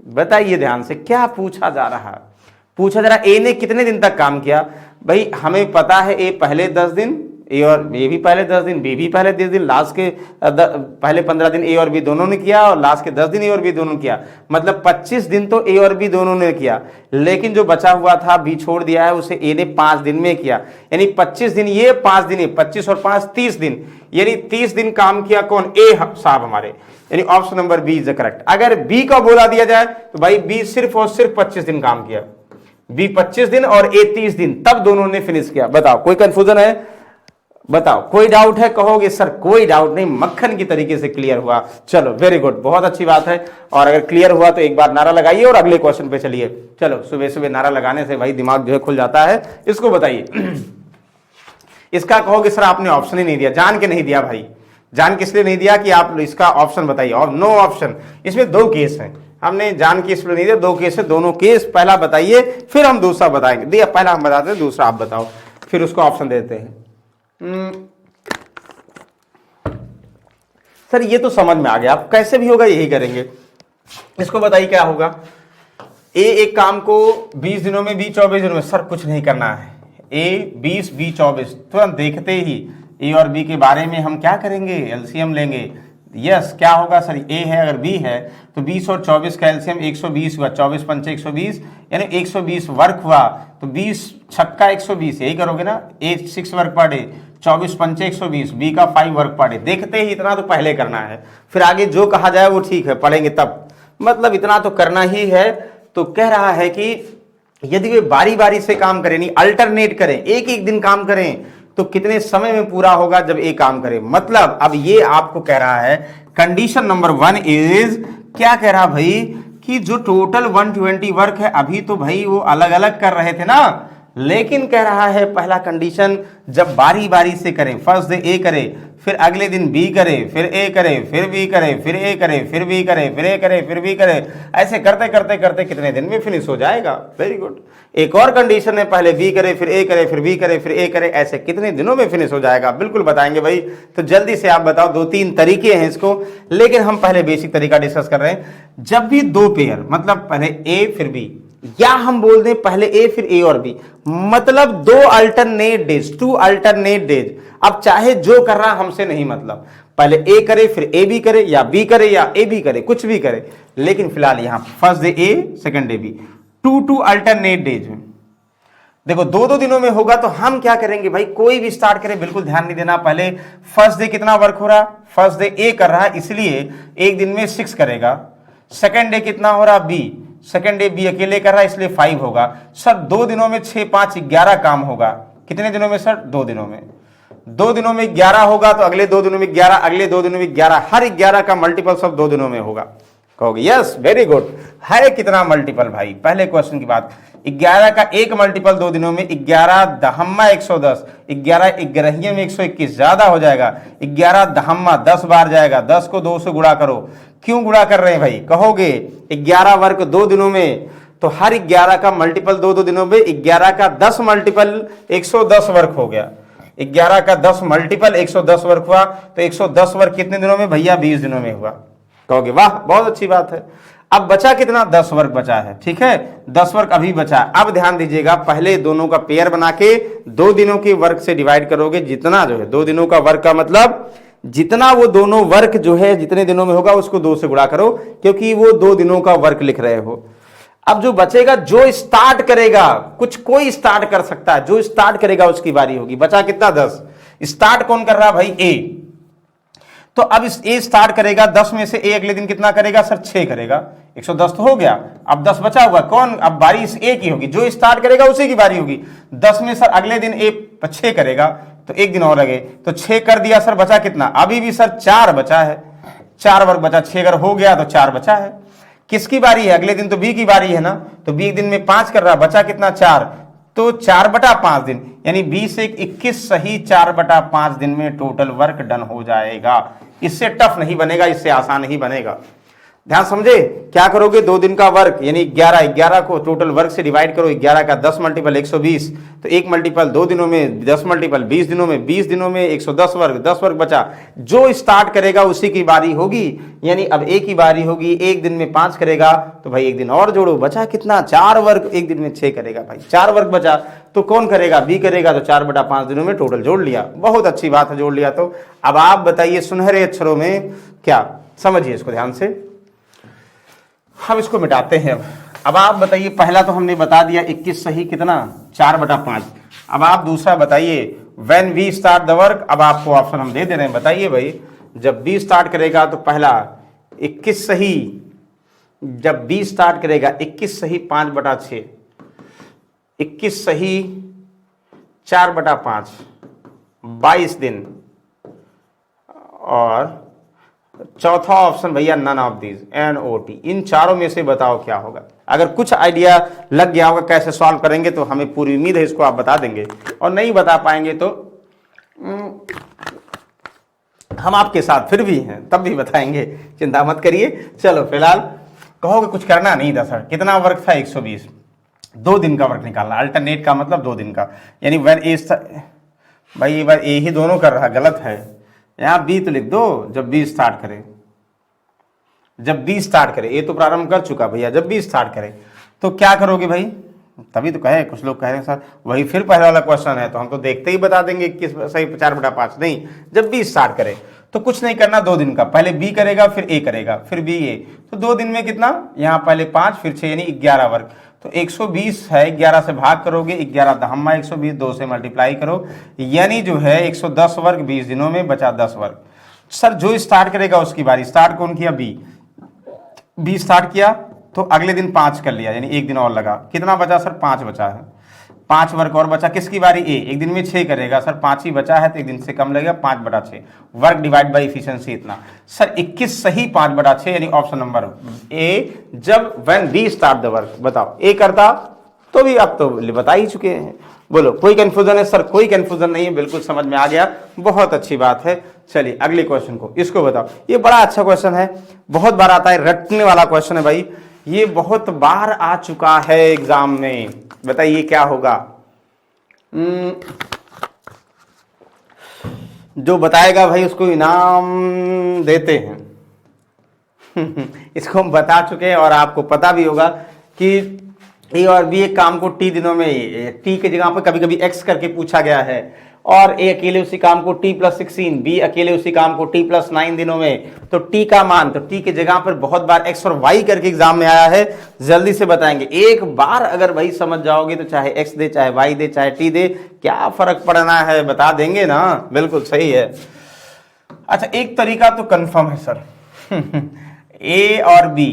बताइए ध्यान से, क्या पूछा जा रहा है? पूछा जा रहा ए ने कितने दिन तक काम किया। भाई हमें पता है ए पहले 10 दिन, ए और ए भी पहले 10 दिन, बी भी पहले 10 दिन, लास्ट के पहले 15 दिन ए और बी दोनों ने किया, और लास्ट के 10 दिन ए और बी दोनों ने किया, मतलब 25 दिन तो ए और बी दोनों ने किया। लेकिन जो बचा हुआ था, बी छोड़ दिया है, उसे ए ने 5 दिन में किया, यानी 25 दिन ये, 5 दिन ये, 25 और 5 30 दिन, यानी 30 दिन काम किया कौन? ए साहब हमारे, यानी option number B is correct. अगर बी का बोला दिया जाए तो भाई बी सिर्फ और सिर्फ 25 दिन काम किया, बी 25 दिन और ए 30 दिन, तब दोनों ने फिनिश किया। बताओ कोई कंफ्यूजन है? बताओ कोई डाउट है? कहोगे सर कोई डाउट नहीं, मक्खन की तरीके से क्लियर हुआ। चलो वेरी गुड, बहुत अच्छी बात है। और अगर क्लियर हुआ तो एक बार नारा लगाइए और अगले क्वेश्चन पे चलिए। चलो, सुबह सुबह नारा लगाने से भाई दिमाग जो है खुल जाता है। इसको बताइए, इसका कहोगे सर आपने ऑप्शन ही नहीं दिया, जान के नहीं दिया भाई। जान किस लिए नहीं दिया कि आप इसका ऑप्शन बताइए, और नो ऑप्शन। इसमें 2 केस हैं, हमने जान के इसलिए नहीं दिया, 2 केस है, दोनों केस पहला बताइए फिर हम दूसरा बताएंगे। दिया पहला हम बताते हैं, दूसरा आप बताओ, फिर उसको ऑप्शन देते हैं। सर ये तो समझ में आ गया, आप कैसे भी होगा यही करेंगे। इसको बताइए क्या होगा? ए एक काम को 20 दिनों में, बी 24 दिनों में। सर कुछ नहीं करना है, ए 20 बी 24, तुरंत देखते ही ए और बी के बारे में हम क्या करेंगे? एलसीएम लेंगे। यस, क्या होगा सर? ए है, अगर बी है तो 20 और 24 का एलसीएम 120 हुआ, 24 पंचे 120, यानी 120 वर्क हुआ। तो 20 छक्का 120, यही करोगे ना? ए 6 वर्क पर डे, 24 पंचे 120, बी का 5 वर्क पर डे। देखते ही इतना तो पहले करना है, फिर आगे जो कहा जाए वो ठीक है, पढ़ेंगे तब, मतलब इतना तो करना ही है। तो कह रहा है कि यदि वे बारी बारी से काम करें, नहीं अल्टरनेट करें, एक एक दिन काम करें, तो कितने समय में पूरा होगा जब एक काम करे। मतलब अब ये आपको कह रहा है कंडीशन नंबर 1 इज, क्या कह रहा भाई कि जो टोटल 120 वर्क है, अभी तो भाई वो अलग अलग कर रहे थे ना, लेकिन कह रहा है पहला कंडीशन जब बारी बारी से करें, फर्स्ट डे ए करे, फिर अगले दिन बी करे, फिर ए करे, फिर बी करे, फिर ए करे, फिर बी करे, फिर ए करे, फिर बी करे, ऐसे करते करते करते कितने दिन में फिनिश हो जाएगा। Very good. एक और कंडीशन है, पहले बी करे, फिर ए करे, फिर बी करे, फिर ए करे, ऐसे कितने दिनों में फिनिश हो जाएगा? बिल्कुल बताएंगे भाई। तो जल्दी से आप बताओ, 2-3 तरीके हैं इसको, लेकिन हम पहले बेसिक तरीका डिस्कस कर रहे हैं। जब भी 2 पेयर, मतलब पहले ए फिर बी, या हम बोल दें पहले ए फिर ए और बी, मतलब 2 अल्टरनेट डेज, 2 अल्टरनेट डेज। अब चाहे जो कर रहा हमसे नहीं मतलब, पहले ए करे फिर ए बी करे, या बी करे या ए बी करे, कुछ भी करे, लेकिन फिलहाल यहां first day A, second day B, 2 alternate days में। देखो 2 दिनों में होगा, तो हम क्या करेंगे भाई, कोई भी स्टार्ट करे, बिल्कुल ध्यान नहीं देना। पहले फर्स्ट डे कितना वर्क हो रहा? फर्स्ट डे ए कर रहा है, इसलिए एक दिन में 6 करेगा। सेकंड डे कितना हो रहा? बी, सेकंड डे बी अकेले कर रहा है, इसलिए 5 होगा। सर 2 दिनों में 6, 5, 11 काम होगा। कितने दिनों में सर? 2 दिनों में। 2 दिनों में 11 होगा, तो अगले 2 दिनों में 11, अगले 2 दिनों में 11, हर 11 का मल्टीपल सब 2 दिनों में होगा। कहोगे यस वेरी गुड। है कितना मल्टीपल भाई, पहले क्वेश्चन की बात, 11 का एक मल्टीपल 2 दिनों में 11 दहम्मा 110, 11 ग्यारहिये में 121 ज्यादा हो जाएगा, 11 दहम्मा 10 बार जाएगा, 10 को 2 से गुणा करो। क्यों गुणा कर रहे हैं भाई, कहोगे 11 वर्ग 2 दिनों में, तो हर 11 का मल्टीपल 2 दिनों में 11 का 10 मल्टीपल 110 वर्ग हो गया, 11 का 10 मल्टीपल 110 वर्ग हुआ, तो 110 वर्ग कितने दिनों में भैया, 20 दिनों में हुआ। कहोगे वाह बहुत अच्छी बात है। अब बचा कितना, 10 वर्ग बचा है, ठीक है, 10 वर्ग अभी बचा। अब ध्यान दीजिएगा, पहले दोनों का पेयर बना के 2 दिनों के वर्ग से डिवाइड करोगे, जितना जो है 2 दिनों का वर्ग का मतलब जितना वो दोनों वर्ग जो है जितने दिनों में होगा उसको 2 से गुणा करो, क्योंकि वो 2 दिनों का वर्ग लिख रहे हो। अब जो बचेगा, जो स्टार्ट करेगा, कुछ कोई स्टार्ट कर सकता है, जो स्टार्ट करेगा उसकी बारी होगी। बचा कितना, 10। स्टार्ट कौन कर रहा भाई, ए। तो अब इस ए स्टार्ट करेगा, 10 में से ए अगले दिन कितना करेगा सर, 6 करेगा, 110 तो हो गया। अब 10 बचा हुआ, कौन, अब बारी इस ए की होगी, जो स्टार्ट करेगा उसी की बारी होगी। 10 में सर अगले दिन ए 6 करेगा, तो एक दिन और लगे, तो 6 कर दिया सर, बचा कितना, अभी भी सर 4 बचा है, 4 वर्ग बचा, 6 अगर हो गया तो 4 बचा है। किसकी बारी है, अगले दिन तो बी की बारी है ना, तो बी एक दिन में 5 कर रहा, बचा कितना, 4, तो 4/5 दिन, यानी 20 से 21 सही 4/5 दिन में टोटल वर्क डन हो जाएगा। इससे टफ नहीं बनेगा, इससे आसान ही बनेगा। ध्यान समझे, क्या करोगे, 2 दिन का वर्क यानी 11 को टोटल वर्क से डिवाइड करो, 11 का 10 मल्टीपल 120, तो 1 मल्टीपल 2 दिनों में, 10 मल्टीपल 20 दिनों में, 20 दिनों में 110 वर्ग, 10 वर्ग बचा, जो स्टार्ट करेगा उसी की बारी होगी। यानी अब ए की बारी होगी, एक दिन में 5 करेगा, तो भाई एक दिन और जोड़ो, बचा कितना, 4 वर्ग, एक दिन में 6 करेगा भाई, 4 वर्ग बचा, तो कौन करेगा, बी करेगा, तो 4/5 दिनों में टोटल जोड़ लिया। बहुत अच्छी बात है, जोड़ लिया। तो अब आप बताइए सुनहरे अक्षरों में क्या, समझिए इसको ध्यान से, हम इसको मिटाते हैं। अब आप बताइए, पहला तो हमने बता दिया 21 सही कितना, 4/5। अब आप दूसरा बताइए, when we start the work. अब आपको ऑप्शन हम दे दे रहे हैं, बताइए भाई, जब बी स्टार्ट करेगा तो पहला 21 सही, जब बी स्टार्ट करेगा 21 सही 5/6, 21 सही 4/5, 22 दिन, और चौथा ऑप्शन भैया नन ऑफ दीज, NOT। इन चारों में से बताओ क्या होगा। अगर कुछ आइडिया लग गया होगा कैसे सॉल्व करेंगे तो हमें पूरी उम्मीद है इसको आप बता देंगे, और नहीं बता पाएंगे तो हम आपके साथ फिर भी हैं, तब भी बताएंगे, चिंता मत करिए। चलो फिलहाल कहोगे कुछ करना नहीं था सर, कितना वर्क था, 120, 2 दिन का वर्क निकालना, अल्टरनेट का मतलब 2 दिन का, यानी व्हेन ए, भाई बार ए ही दोनों कर रहा, गलत है, यहां बी तो लिख दो, जब बी स्टार्ट करे, जब बी स्टार्ट करे, ए तो प्रारंभ कर चुका भैया, जब बी स्टार्ट करे तो क्या करोगे भाई, तभी तो कहे, कुछ लोग कह रहे हैं सर वही फिर पहले वाला क्वेश्चन है, तो हम तो देखते ही बता देंगे किस सही 4/5, नहीं, जब बी स्टार्ट करे तो कुछ नहीं करना, 2 दिन का, पहले बी करेगा फिर ए करेगा फिर बी ए, तो 2 दिन में कितना, यहाँ पहले 5 फिर 6 यानी 11 वर्ग, तो 120 है, 11 से भाग करोगे, 11 दहम्मा 120, 2 से मल्टीप्लाई करो, यानी जो है 110 वर्ग 20 दिनों में, बचा 10 वर्ग। सर जो स्टार्ट करेगा उसकी बारी, स्टार्ट कौन किया, बी स्टार्ट किया, तो अगले दिन 5 कर लिया, यानी एक दिन और लगा, कितना बचा सर, 5 बचा है, 5 वर्ग और बचा, किसकी बारी, ए, एक दिन में 6 करेगा, सर 5 ही बचा है तो एक दिन से कम लगेगा, 5/6 वर्क डिवाइड बाई इफिशिएंसी इतना, सर 21 सही 5/6, यानी ऑप्शन नंबर ए, जब when B start the work. बताओ ए करता तो भी आप तो बता ही चुके हैं, बोलो कोई कंफ्यूजन है सर, कोई कंफ्यूजन नहीं है, बिल्कुल समझ में आ गया, बहुत अच्छी बात है। चलिए अगले क्वेश्चन को, इसको बताओ, ये बड़ा अच्छा क्वेश्चन है, बहुत बार आता है, रटने वाला क्वेश्चन है भाई, ये बहुत बार आ चुका है एग्जाम में, बताइए क्या होगा। जो बताएगा भाई उसको इनाम देते हैं इसको हम बता चुके हैं और आपको पता भी होगा कि ए और बी एक काम को टी दिनों में, टी के जगह पर कभी कभी एक्स करके पूछा गया है, और ए अकेले उसी काम को t+16, बी अकेले उसी काम को t+9 दिनों में, तो टी का मान, तो टी के जगह पर बहुत बार एक्स और वाई करके एग्जाम में आया है, जल्दी से बताएंगे। एक बार अगर भाई समझ जाओगे तो चाहे एक्स दे, चाहे वाई दे, चाहे टी दे, क्या फर्क पड़ना है, बता देंगे ना, बिल्कुल सही है। अच्छा एक तरीका तो कंफर्म है सर ए और बी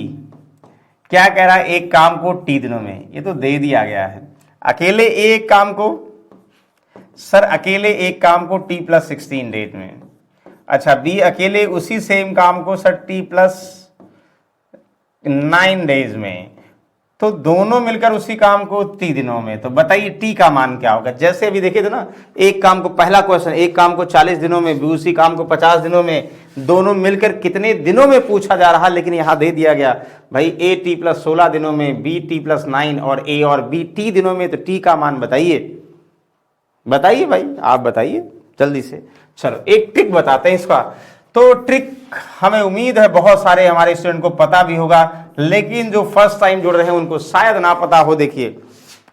क्या कह रहा है, एक काम को टी दिनों में, ये तो दे दिया गया है, अकेले एक काम को, सर अकेले एक काम को t+16 डेट में, अच्छा बी अकेले उसी सेम काम को सर t+ 9 डेज में, तो दोनों मिलकर उसी काम को 30 दिनों में, तो बताइए टी का मान क्या होगा। जैसे अभी देखिए थे ना, एक काम को, पहला क्वेश्चन, एक काम को 40 दिनों में, भी उसी काम को 50 दिनों में, दोनों मिलकर कितने दिनों में पूछा जा रहा, लेकिन यहां दे दिया गया भाई ए टी प्लस 16 दिनों में, बी टी प्लस 9 और ए और बी टी दिनों में, तो टी का मान बताइए, बताइए भाई, आप बताइए जल्दी से। चलो एक ट्रिक बताते हैं इसका। तो ट्रिक हमें उम्मीद है बहुत सारे हमारे स्टूडेंट को पता भी होगा, लेकिन जो फर्स्ट टाइम जुड़ रहे हैं उनको शायद ना पता हो। देखिए,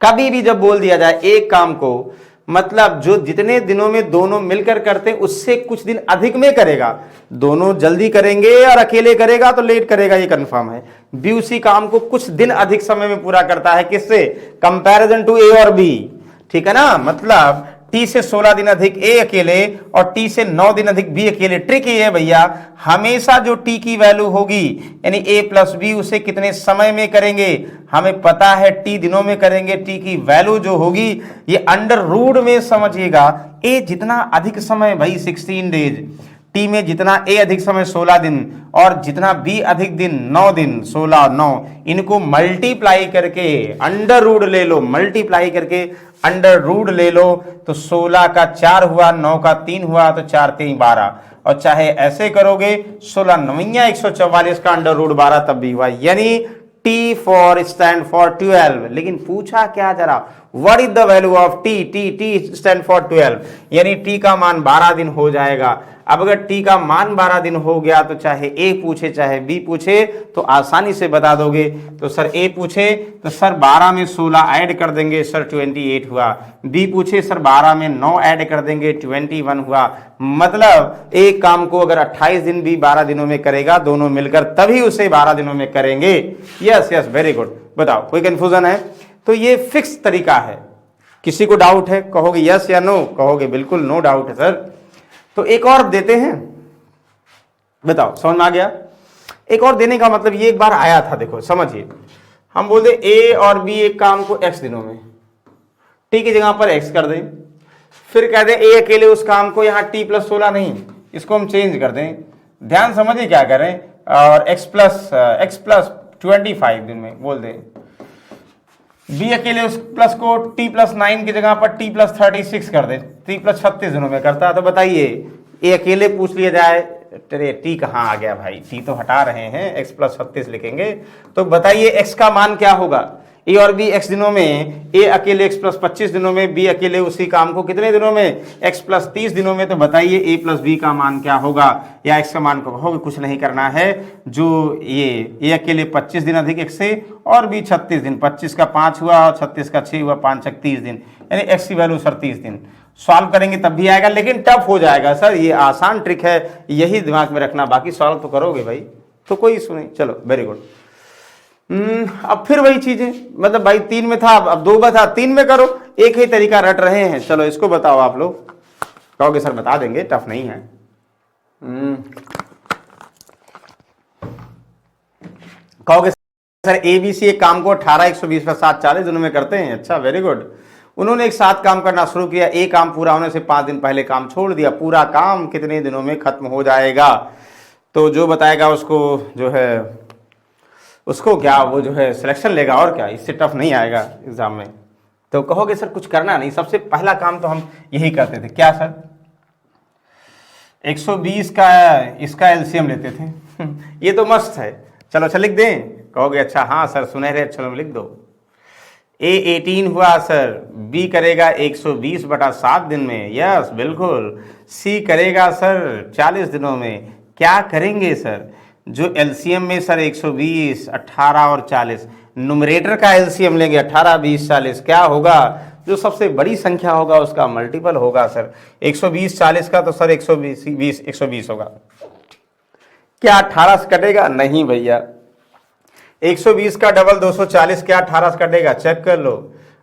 कभी भी जब बोल दिया जाए एक काम को, मतलब जो जितने दिनों में दोनों मिलकर करते हैं उससे कुछ दिन अधिक में करेगा, दोनों जल्दी करेंगे और अकेले करेगा तो लेट करेगा, ये कंफर्म है। बी उसी काम को कुछ दिन अधिक समय में पूरा करता है, किससे, कंपैरिजन टू ए और बी, ठीक है ना। मतलब टी से 16 दिन अधिक ए अकेले और टी से 9 दिन अधिक बी अकेले। ट्रिक ये है भैया, हमेशा जो टी की वैल्यू होगी यानी ए प्लस बी, उसे कितने समय में करेंगे, हमें पता है टी दिनों में करेंगे। टी की वैल्यू जो होगी ये अंडर रूट में समझिएगा, ए जितना अधिक समय भाई 16 डेज, टी में जितना ए अधिक समय 16 दिन और जितना बी अधिक दिन 9 दिन, 16 9, इनको मल्टीप्लाई करके अंडर रूट ले लो, मल्टीप्लाई करके अंडर रूट ले लो, तो 16 का 4 हुआ, 9 का 3 हुआ, तो 4 3 12, और चाहे ऐसे करोगे 16 9 144 का अंडर रूट 12 तब भी हुआ, यानी टी फॉर स्टैंड फॉर 12। लेकिन पूछा क्या जरा, what is the value of T, T T stand for 12, यानी टी का मान 12 दिन हो जाएगा। अब अगर टी का मान 12 दिन हो गया तो चाहे ए पूछे चाहे बी पूछे तो आसानी से बता दोगे। तो सर ए पूछे तो सर 12 में 16 ऐड कर देंगे, सर 28 हुआ। बी पूछे सर 12 में 9 ऐड कर देंगे, 21 हुआ। मतलब एक काम को अगर 28 दिन भी 12 दिनों में करेगा, दोनों मिलकर, तभी उसे 12 दिनों में करेंगे। Yes yes, very good. बताओ कोई कंफ्यूजन है? तो ये फिक्स तरीका है। किसी को डाउट है कहोगे यस या नो, कहोगे बिल्कुल नो डाउट है सर। तो एक और देते हैं, बताओ समझ में आ गया? एक और देने का मतलब ये एक बार आया था, देखो समझिए, हम बोल दे ए और बी एक काम को x दिनों में, टी की जगह पर x कर दें, फिर कह दें ए अकेले उस काम को, यहां टी प्लस 16 नहीं, इसको हम चेंज कर दें। ध्यान समझिए क्या करें, और x प्लस 25 दिन में बोल दें। बी अकेले उस प्लस को टी प्लस 9 की जगह पर टी प्लस 36 कर दे, टी प्लस 36 दिनों में करता है। तो बताइए ए अकेले पूछ लिया जाए, तेरे टी कहाँ आ गया भाई, टी तो हटा रहे हैं, एक्स प्लस 36 लिखेंगे। तो बताइए एक्स का मान क्या होगा, ए और बी एक्स दिनों में, ए अकेले एक्स प्लस 25 दिनों में, बी अकेले उसी काम को कितने दिनों में, एक्स प्लस 30 दिनों में। तो बताइए ए प्लस बी का मान क्या होगा, या एक्स का मान को होगा, कुछ नहीं करना है। जो ये ए अकेले 25 दिन अधिक एक्स से और बी 36 दिन, 25 का 5 हुआ और 36 का 6 हुआ, 5 छक 30 दिन, यानी एक्स की वैल्यू सर 30 दिन। सॉल्व करेंगे तब भी आएगा, लेकिन टफ हो जाएगा सर, ये आसान ट्रिक है, यही दिमाग में रखना, बाकी सॉल्व तो करोगे भाई, तो कोई इशू नहीं। चलो वेरी गुड। अब फिर वही चीजें, मतलब भाई 3 में था, अब 2 में था, 3 में करो, एक ही तरीका रट रहे हैं। चलो इसको बताओ, आप लोग कहोगे सर बता देंगे, टफ नहीं है। कहोगे सर एबीसी एक काम को 18 120 पर 7 40 दिनों में करते हैं। अच्छा वेरी गुड। उन्होंने एक साथ काम करना शुरू किया, एक काम पूरा होने से 5 दिन पहले काम छोड़ दिया, पूरा काम कितने दिनों में खत्म हो जाएगा। तो जो बताएगा उसको जो है, उसको क्या, वो जो है सिलेक्शन लेगा, और क्या, इससे टफ नहीं आएगा एग्जाम में। तो कहोगे सर कुछ करना नहीं, सबसे पहला काम तो हम यही करते थे, क्या सर, 120 का इसका एलसीएम लेते थे। ये तो मस्त है, चलो अच्छा लिख दें। कहोगे अच्छा हाँ सर सुनहरे अक्षरों में लिख दो। ए 18 हुआ सर, बी करेगा 120/7 दिन में, यस बिल्कुल। सी करेगा सर 40 दिनों में। क्या करेंगे सर, जो एलसीएम में सर 120, 18 और 40, नुमरेटर का एलसीएम लेंगे 18 20 40, क्या होगा, जो सबसे बड़ी संख्या होगा उसका मल्टीपल होगा सर। 120 40 का तो सर 120 होगा। क्या 18 से कटेगा? नहीं भैया। 120 का डबल 240, क्या 18 से कटेगा? चेक कर लो।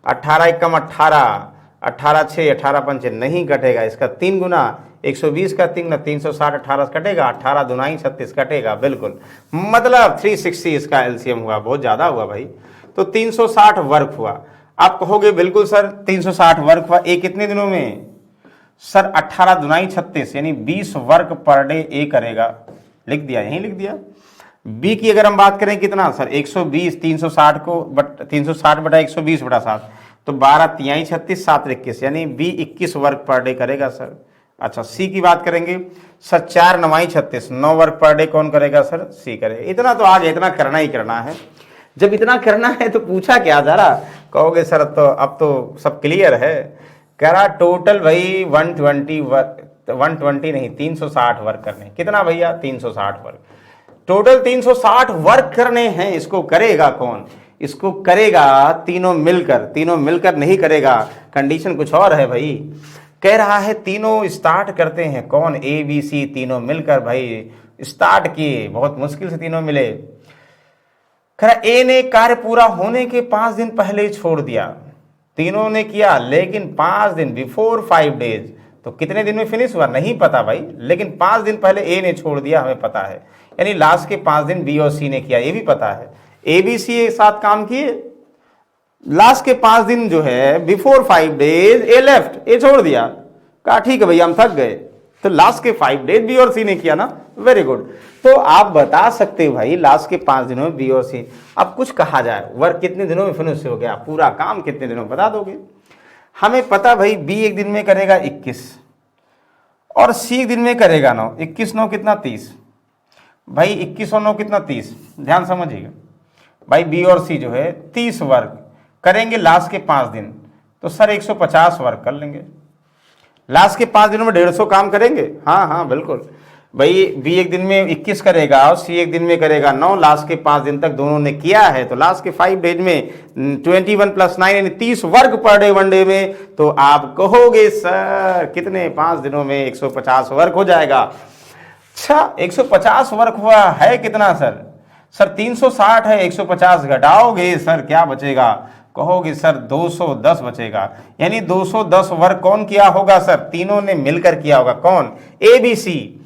18 एकम 18, 18 6, 18 पंच नहीं कटेगा, इसका 3 गुना, 120 का 3 गुना 360, 18 से कटेगा, 18 दुनाई 36 कटेगा, बिल्कुल। मतलब 360 इसका एलसीएम हुआ, बहुत ज्यादा हुआ भाई। तो 360 वर्क हुआ। आप कहोगे बिल्कुल सर 360 वर्क हुआ, ए कितने दिनों में सर, 18 दुनाई 36, यानी 20 वर्क पर डे ए करेगा। लिख दिया, यहीं लिख दिया। बी की अगर हम बात करें कितना सर 120, 360 को 360 बटा 120 बटा 7, तो 12 तिहाई 36, 7 21, यानी बी 21 वर्क पर डे करेगा सर। अच्छा सी की बात करेंगे सर 4 9 36, 9 वर्क पर डे कौन करेगा सर, सी करेगा। इतना तो आगे इतना करना ही करना है। जब इतना करना है तो पूछा क्या जा रहा, कहोगे सर अब तो सब क्लियर है। कह रहा टोटल भाई 120 वर्क, 120 नहीं 360 वर्क करने। कितना भैया 360 वर्क, टोटल 360 वर्क करने हैं। इसको करेगा कौन, इसको करेगा तीनों मिलकर। तीनों मिलकर नहीं करेगा, कंडीशन कुछ और है भाई। कह रहा है तीनों स्टार्ट करते हैं, कौन, ए बी सी तीनों मिलकर भाई स्टार्ट किए, बहुत मुश्किल से तीनों मिले। खैर ए ने कार्य पूरा होने के 5 दिन पहले छोड़ दिया, तीनों ने किया लेकिन 5 दिन बिफोर 5 डेज। तो कितने दिन में फिनिश हुआ नहीं पता भाई, लेकिन 5 दिन पहले ए ने छोड़ दिया हमें पता है, यानी लास्ट के 5 दिन बी और सी ने किया, ये भी पता है। ए बी सी एक साथ काम किए, लास्ट के 5 दिन जो है बिफोर 5 डेज ए लेफ्ट, ए छोड़ दिया, कहा ठीक है भैया हम थक गए, तो लास्ट के 5 डेज बी और सी ने किया ना, वेरी गुड। तो आप बता सकते हो भाई लास्ट के 5 दिनों में बी और सी। अब कुछ कहा जाए वर्क कितने दिनों में फिनिश हो गया, पूरा काम कितने दिनों में बता दोगे। हमें पता भाई बी एक दिन में करेगा 21 और सी एक दिन में करेगा 9, 21 9 कितना 30 भाई, 21 और 9 कितना 30, ध्यान समझिएगा भाई। बी और सी जो है 30 वर्क करेंगे लास्ट के 5 दिन, तो सर 150 वर्क कर लेंगे। लास्ट के 5 दिनों में 150 काम करेंगे, हाँ हाँ बिल्कुल भाई। बी एक दिन में 21 करेगा और सी एक दिन में करेगा 9, लास्ट के 5 दिन तक दोनों ने किया है, तो लास्ट के 5 डेज में 21 + 9 यानी 30 work per day one day में। तो आप कहोगे सर कितने 5 दिनों में 150 वर्क हो जाएगा। अच्छा 150 वर्क हुआ है कितना सर, सर 360 है, 150 घटाओगे सर क्या बचेगा, कहोगे सर 210 बचेगा, यानी 210 वर्क कौन किया होगा सर, तीनों ने मिलकर किया होगा। कौन, ए बी सी,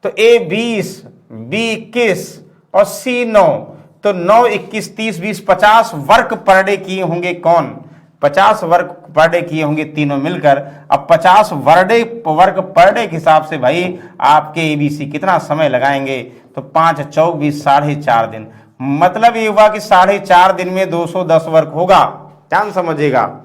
तो ए 20, बी 21 और सी 9, तो 9 21 30 20 50 वर्क पर डे किए होंगे। कौन, 50 वर्क पर डे किए होंगे तीनों मिलकर। अब 50 वर्क पर डे के हिसाब से भाई आपके एबीसी कितना समय लगाएंगे, तो 5 चौक 20 4.5 दिन, मतलब ये हुआ कि 4.5 दिन में 210 वर्क होगा। ध्यान समझिएगा,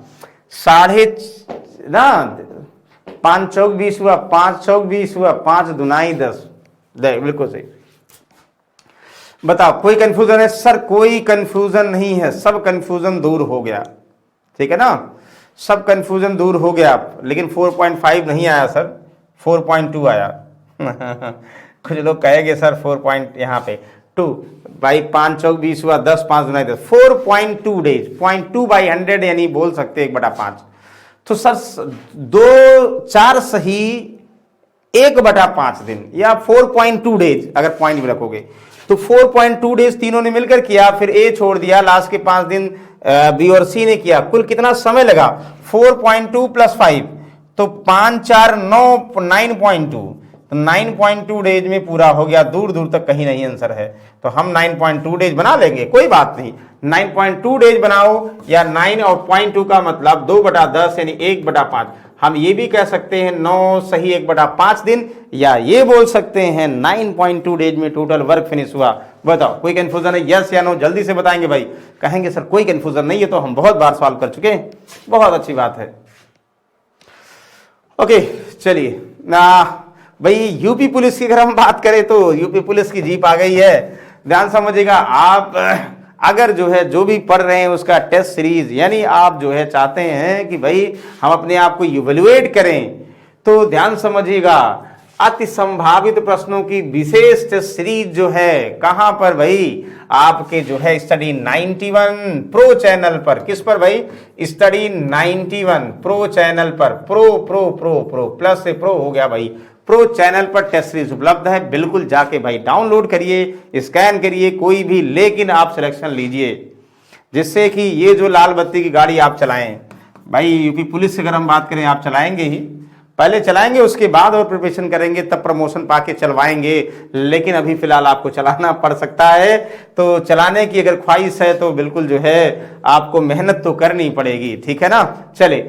5 चौक 20 हुआ, 5 चौक 20 हुआ, 5 दूनाई 10, बिल्कुल सही। बताओ कोई कंफ्यूजन है सर, कोई कंफ्यूजन नहीं है, सब कंफ्यूजन दूर हो गया, ठीक है ना, सब कंफ्यूजन दूर हो गया। लेकिन 4.5 नहीं आया सर, 4.2 आया कुछ लोग कहेंगे सर 4 यहाँ पे 2 भाई, 5 चौक 20 हुआ, 10 5 दूनाई 10, 4.2 डेज, 0.2/100 यानी बोल सकते 1/5। तो सर 2 4 सही 1/5 दिन, या 4.2 डेज अगर पॉइंट भी रखोगे, तो 4.2 डेज तीनों ने मिलकर किया, फिर ए छोड़ दिया, लास्ट के 5 दिन बी और सी ने किया। कुल कितना समय लगा, 4.2 + 5, तो 5 4 9 9.2, तो 9.2 डेज में पूरा हो गया। दूर दूर तक कहीं नहीं आंसर है, तो हम 9.2 डेज बना लेंगे, कोई बात नहीं। 9.2 डेज बनाओ, या 9 और 0.2 का मतलब 2/10 यानी 1/5। हम ये भी कह सकते हैं 9 सही 1/5 दिन, या ये बोल सकते हैं 9.2 डेज में टोटल वर्क फिनिश हुआ। बताओ कोई कंफ्यूजन है, यस या नो, जल्दी से बताएंगे भाई। कहेंगे सर कोई कंफ्यूजन नहीं है, तो हम बहुत बार सॉल्व कर चुके हैं, बहुत अच्छी बात है। ओके चलिए ना भाई, यूपी पुलिस की अगर हम बात करें तो यूपी पुलिस की जीप आ गई है। ध्यान समझिएगा, आप अगर जो है जो भी पढ़ रहे हैं उसका टेस्ट सीरीज, यानी आप जो है चाहते हैं कि भाई हम अपने आप को इवैल्यूएट करें, तो ध्यान समझिएगा अति संभावित प्रश्नों की विशेष टेस्ट सीरीज जो है कहां पर भाई, आपके जो है स्टडी 91 प्रो चैनल पर। किस पर भाई, स्टडी 91 प्रो चैनल पर, pro pro pro pro plus से प्रो हो गया भाई, प्रो चैनल पर टेस्ट सीरीज उपलब्ध है। बिल्कुल जाके भाई डाउनलोड करिए, स्कैन करिए कोई भी, लेकिन आप सिलेक्शन लीजिए, जिससे कि ये जो लाल बत्ती की गाड़ी आप चलाएं भाई। यूपी पुलिस से अगर हम बात करें, आप चलाएंगे ही, पहले चलाएंगे उसके बाद और प्रिपरेशन करेंगे, तब प्रमोशन पाके चलवाएंगे। लेकिन अभी फिलहाल आपको चलाना पड़ सकता है, तो चलाने की अगर ख्वाहिश है तो बिल्कुल जो है आपको मेहनत तो करनी पड़ेगी, ठीक है ना। चले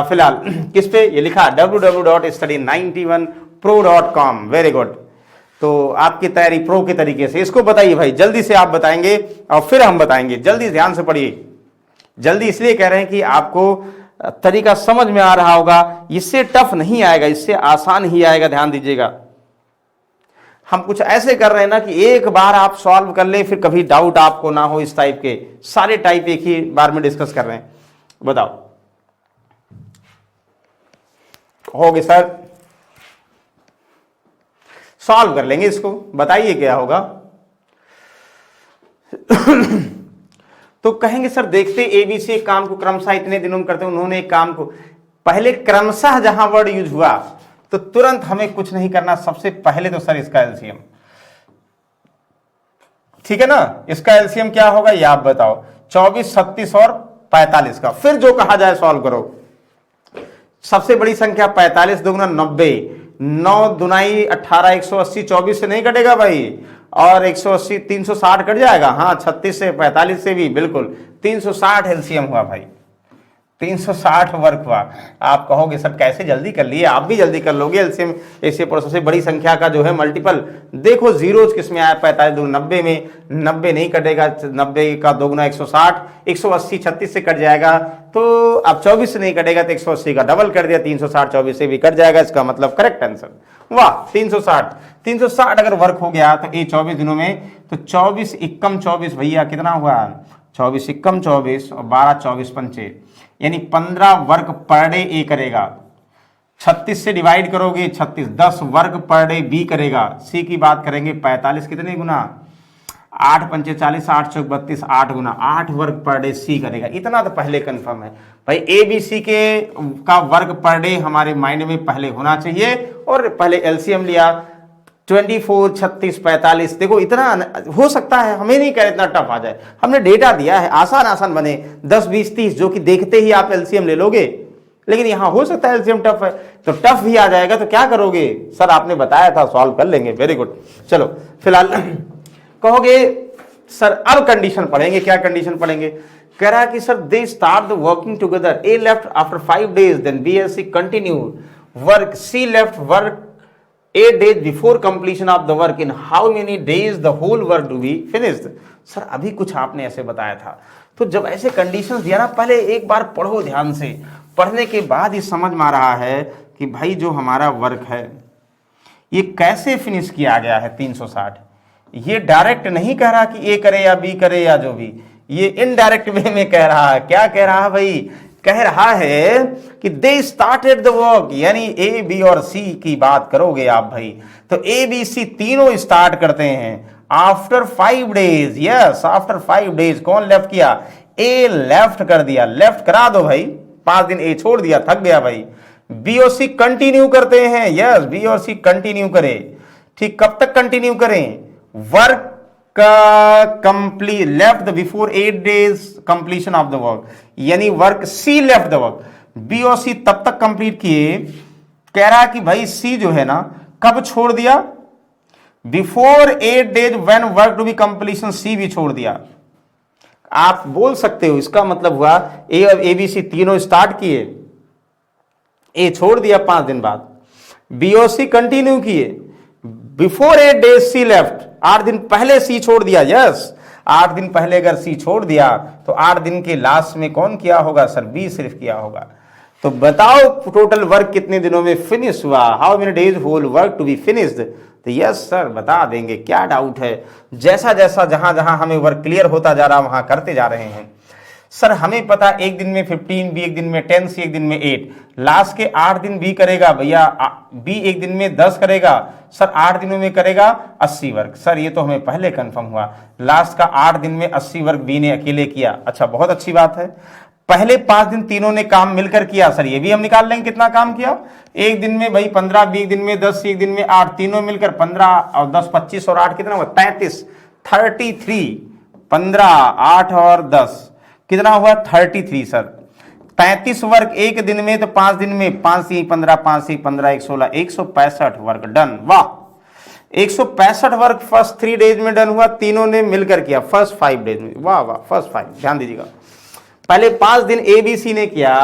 फिलहाल किस पे ये लिखा, www.study91pro.com, वेरी गुड। तो आपकी तैयारी प्रो के तरीके से, इसको बताइए भाई, जल्दी से आप बताएंगे और फिर हम बताएंगे। जल्दी ध्यान से पढ़िए, जल्दी इसलिए कह रहे हैं कि आपको तरीका समझ में आ रहा होगा, इससे टफ नहीं आएगा, इससे आसान ही आएगा, ध्यान दीजिएगा। हम कुछ ऐसे कर रहे हैं ना कि एक बार आप सॉल्व कर लें, फिर कभी डाउट आपको ना हो। इस टाइप के सारे टाइप एक ही बार में डिस्कस कर रहे हैं। बताओ, हो गए सर? सॉल्व कर लेंगे इसको, बताइए क्या होगा। तो कहेंगे सर देखते एबीसी एक काम को क्रमशः इतने दिनों में करते, उन्होंने एक काम को पहले क्रमशः जहां वर्ड यूज हुआ तो तुरंत हमें कुछ नहीं करना। सबसे पहले तो सर इसका एलसीएम, ठीक है ना, इसका एलसीएम क्या होगा ये आप बताओ। 24, 36 और 45 का, फिर जो कहा जाए सॉल्व करो। सबसे बड़ी संख्या 45 दुगुना 90, 9 दुनाई 18, 180 24 से नहीं कटेगा भाई, और 180 360 कट जाएगा। हाँ, 36 से 45 से भी बिल्कुल 360 एलसीएम हुआ भाई, 360 वर्क हुआ। आप कहोगे सर कैसे जल्दी कर लिए? आप भी जल्दी कर लोगे एलसीएम ऐसे पर। सबसे बड़ी संख्या का जो है मल्टीपल देखो, जीरोज किस में आया, 45 दूर 90 में, 90 नहीं कटेगा, 90 का दोगुना 160, 180 36 से कट जाएगा, तो अब 24 से नहीं कटेगा तो 180 का डबल कर दिया, 360 24 से भी कट जाएगा। इसका मतलब करेक्ट आंसर, वाह 360 अगर वर्क हो गया तो ये 24 दिनों में, तो 24 एकम 24 भैया कितना हुआ, 24 एकम 24 और 12 24 पंचे, यानी 15 वर्क पर डे ए करेगा। 36 से डिवाइड करोगे 36, 10 वर्क पर डे बी करेगा। सी की बात करेंगे 45 कितने गुना, 8 पंचे 40, 8 चौक 32, 8 गुना 8 वर्क पर डे सी करेगा। इतना तो पहले कंफर्म है भाई, ए बी सी के का वर्क पर डे हमारे माइंड में पहले होना चाहिए। और पहले एलसीएम लिया 24, 36, 45, देखो इतना हो सकता है, हमें नहीं कह रहे इतना टफ आ जाए, हमने डेटा दिया है, आसान बने 10, 20, 30 जो कि देखते ही आप एलसीएम ले लोगे। लेकिन यहां हो सकता है एलसीएम टफ है, तो टफ भी आ जाएगा तो क्या करोगे? सर आपने बताया था सॉल्व कर लेंगे, वेरी गुड। चलो फिलहाल कहोगे सर अब कंडीशन पढ़ेंगे, क्या कंडीशन पढ़ेंगे? कह रहा है कि sir they start the working together, A left after 5 days, then B S C continue work, C left work 8 days before completion of the work, in how many days the whole work to be finished? Sir अभी कुछ आपने ऐसे बताया था, तो जब ऐसे conditions दिया ना, पहले एक बार पढ़ो ध्यान से, पढ़ने के बाद ये समझ में आ रहा है कि भाई जो हमारा वर्क है ये कैसे फिनिश किया गया है 360। ये डायरेक्ट नहीं कह रहा कि ए करे या बी करे या जो भी, ये इनडायरेक्ट वे में कह रहा है। क्या कह रहा है भाई? कह रहा है कि दे स्टार्टेड द वर्क, यानी ए बी और सी की बात करोगे आप भाई, तो ए बी सी तीनों स्टार्ट करते हैं after 5 days। Yes, after 5 days। कौन लेफ्ट किया? ए लेफ्ट कर दिया, लेफ्ट करा दो भाई, 5 दिन ए छोड़ दिया, थक गया भाई। बी और सी कंटिन्यू करते हैं, यस बी और सी कंटिन्यू करें। ठीक, कब तक कंटिन्यू करें? Work complete left before 8 days completion of the work, यानी work C left the work, B और सी तब तक कंप्लीट किए। कह रहा कि भाई सी जो है ना कब छोड़ दिया? Before 8 days when work to be completion, C भी छोड़ दिया। आप बोल सकते हो इसका मतलब हुआ ए और ए बी सी तीनों स्टार्ट किए, ए छोड़ दिया 5 दिन बाद, बी और सी कंटिन्यू किए, बिफोर 8 days सी लेफ्ट, 8 दिन पहले सी छोड़ दिया। यस, 8 दिन पहले अगर सी छोड़ दिया तो 8 दिन के लास्ट में कौन किया होगा? सर बी सिर्फ किया होगा। तो बताओ टोटल वर्क कितने दिनों में फिनिश हुआ? How many days whole work to be finished? तो यस सर बता देंगे, क्या डाउट है। जैसा जैसा जहां जहां हमें वर्क क्लियर होता जा रहा वहां करते जा रहे हैं। सर हमें पता एक दिन में 15, बी एक दिन में 10, सी एक दिन में 8, लास्ट के 8 दिन बी करेगा भैया, बी एक दिन में 10 करेगा, सर 8 दिनों में करेगा 80 वर्क। सर ये तो हमें पहले कंफर्म हुआ, लास्ट का 8 दिन में 80 वर्क बी ने अकेले किया। अच्छा बहुत अच्छी बात है। पहले 5 दिन तीनों ने काम मिलकर किया, सर ये भी हम निकाल लेंगे कितना काम किया। एक दिन में भाई 15, बी एक दिन में 10, सी एक दिन में 8, तीनों मिलकर 15 और 10 25 और 8 कितना हुआ? 33, 33, 15, 8 और 10 कितना हुआ? 33 सर। 33 वर्क एक दिन में, तो 5 दिन में 5 सी 15, 5 सी 15, 116, 165 वर्क डन। वाह, 165 वर्क फर्स्ट 3 days में डन हुआ, तीनों ने मिलकर किया फर्स्ट 5 days में। वाह वाह, फर्स्ट 5। ध्यान दीजिएगा, पहले 5 दिन ए बी सी ने किया,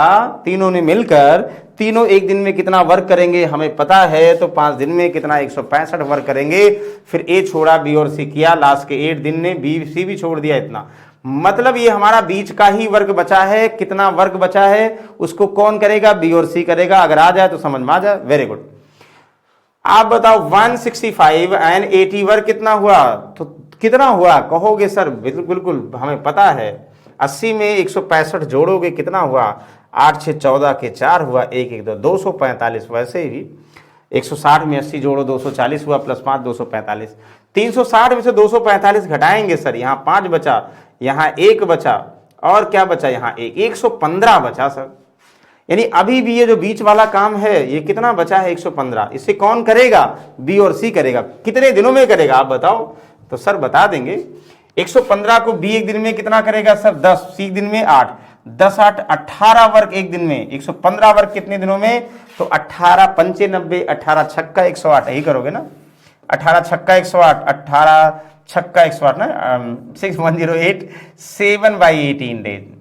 तीनों ने मिलकर, तीनों एक दिन में कितना वर्क करेंगे हमें पता है, तो 5 दिन में कितना 165 वर्क करेंगे। फिर ए छोड़ा, बी और सी किया, लास्ट के 8 दिन में बी सी भी छोड़ दिया इतना। मतलब ये हमारा बीच का ही वर्क बचा है। कितना वर्क बचा है उसको कौन करेगा, बी और सी करेगा। अगर आ जाए तो समझ में आ जाए, वेरी गुड। आप बताओ 165 एंड 80 वर्क कितना हुआ, तो कितना हुआ कहोगे सर, बिल्कुल हमें पता है। 80 में 165 जोड़ोगे कितना हुआ, 8 6 14 के 4 हुआ, 1 1 2 245। वैसे ही 160 में 80 जोड़ो 240 हुआ, प्लस 5 245। 360 में से 245 घटाएंगे सर, यहाँ 5 बचा, यहाँ 1 बचा, और क्या बचा, यहाँ 115 बचा सर। यानी अभी भी ये जो बीच वाला काम है ये कितना बचा है, 115। इसे कौन करेगा, बी और सी करेगा। कितने दिनों में करेगा आप बताओ, तो सर बता देंगे। 115 को बी एक दिन में कितना करेगा सर, 10, सी दिन में 8, 10 8 18 वर्क एक दिन में। 115 वर्क कितने दिनों में, तो 18 95, 18 छक्का 108, यही करोगे ना, 18 छक्का 108, 18 छक्का 108 ना, 6108 7/18 डेज।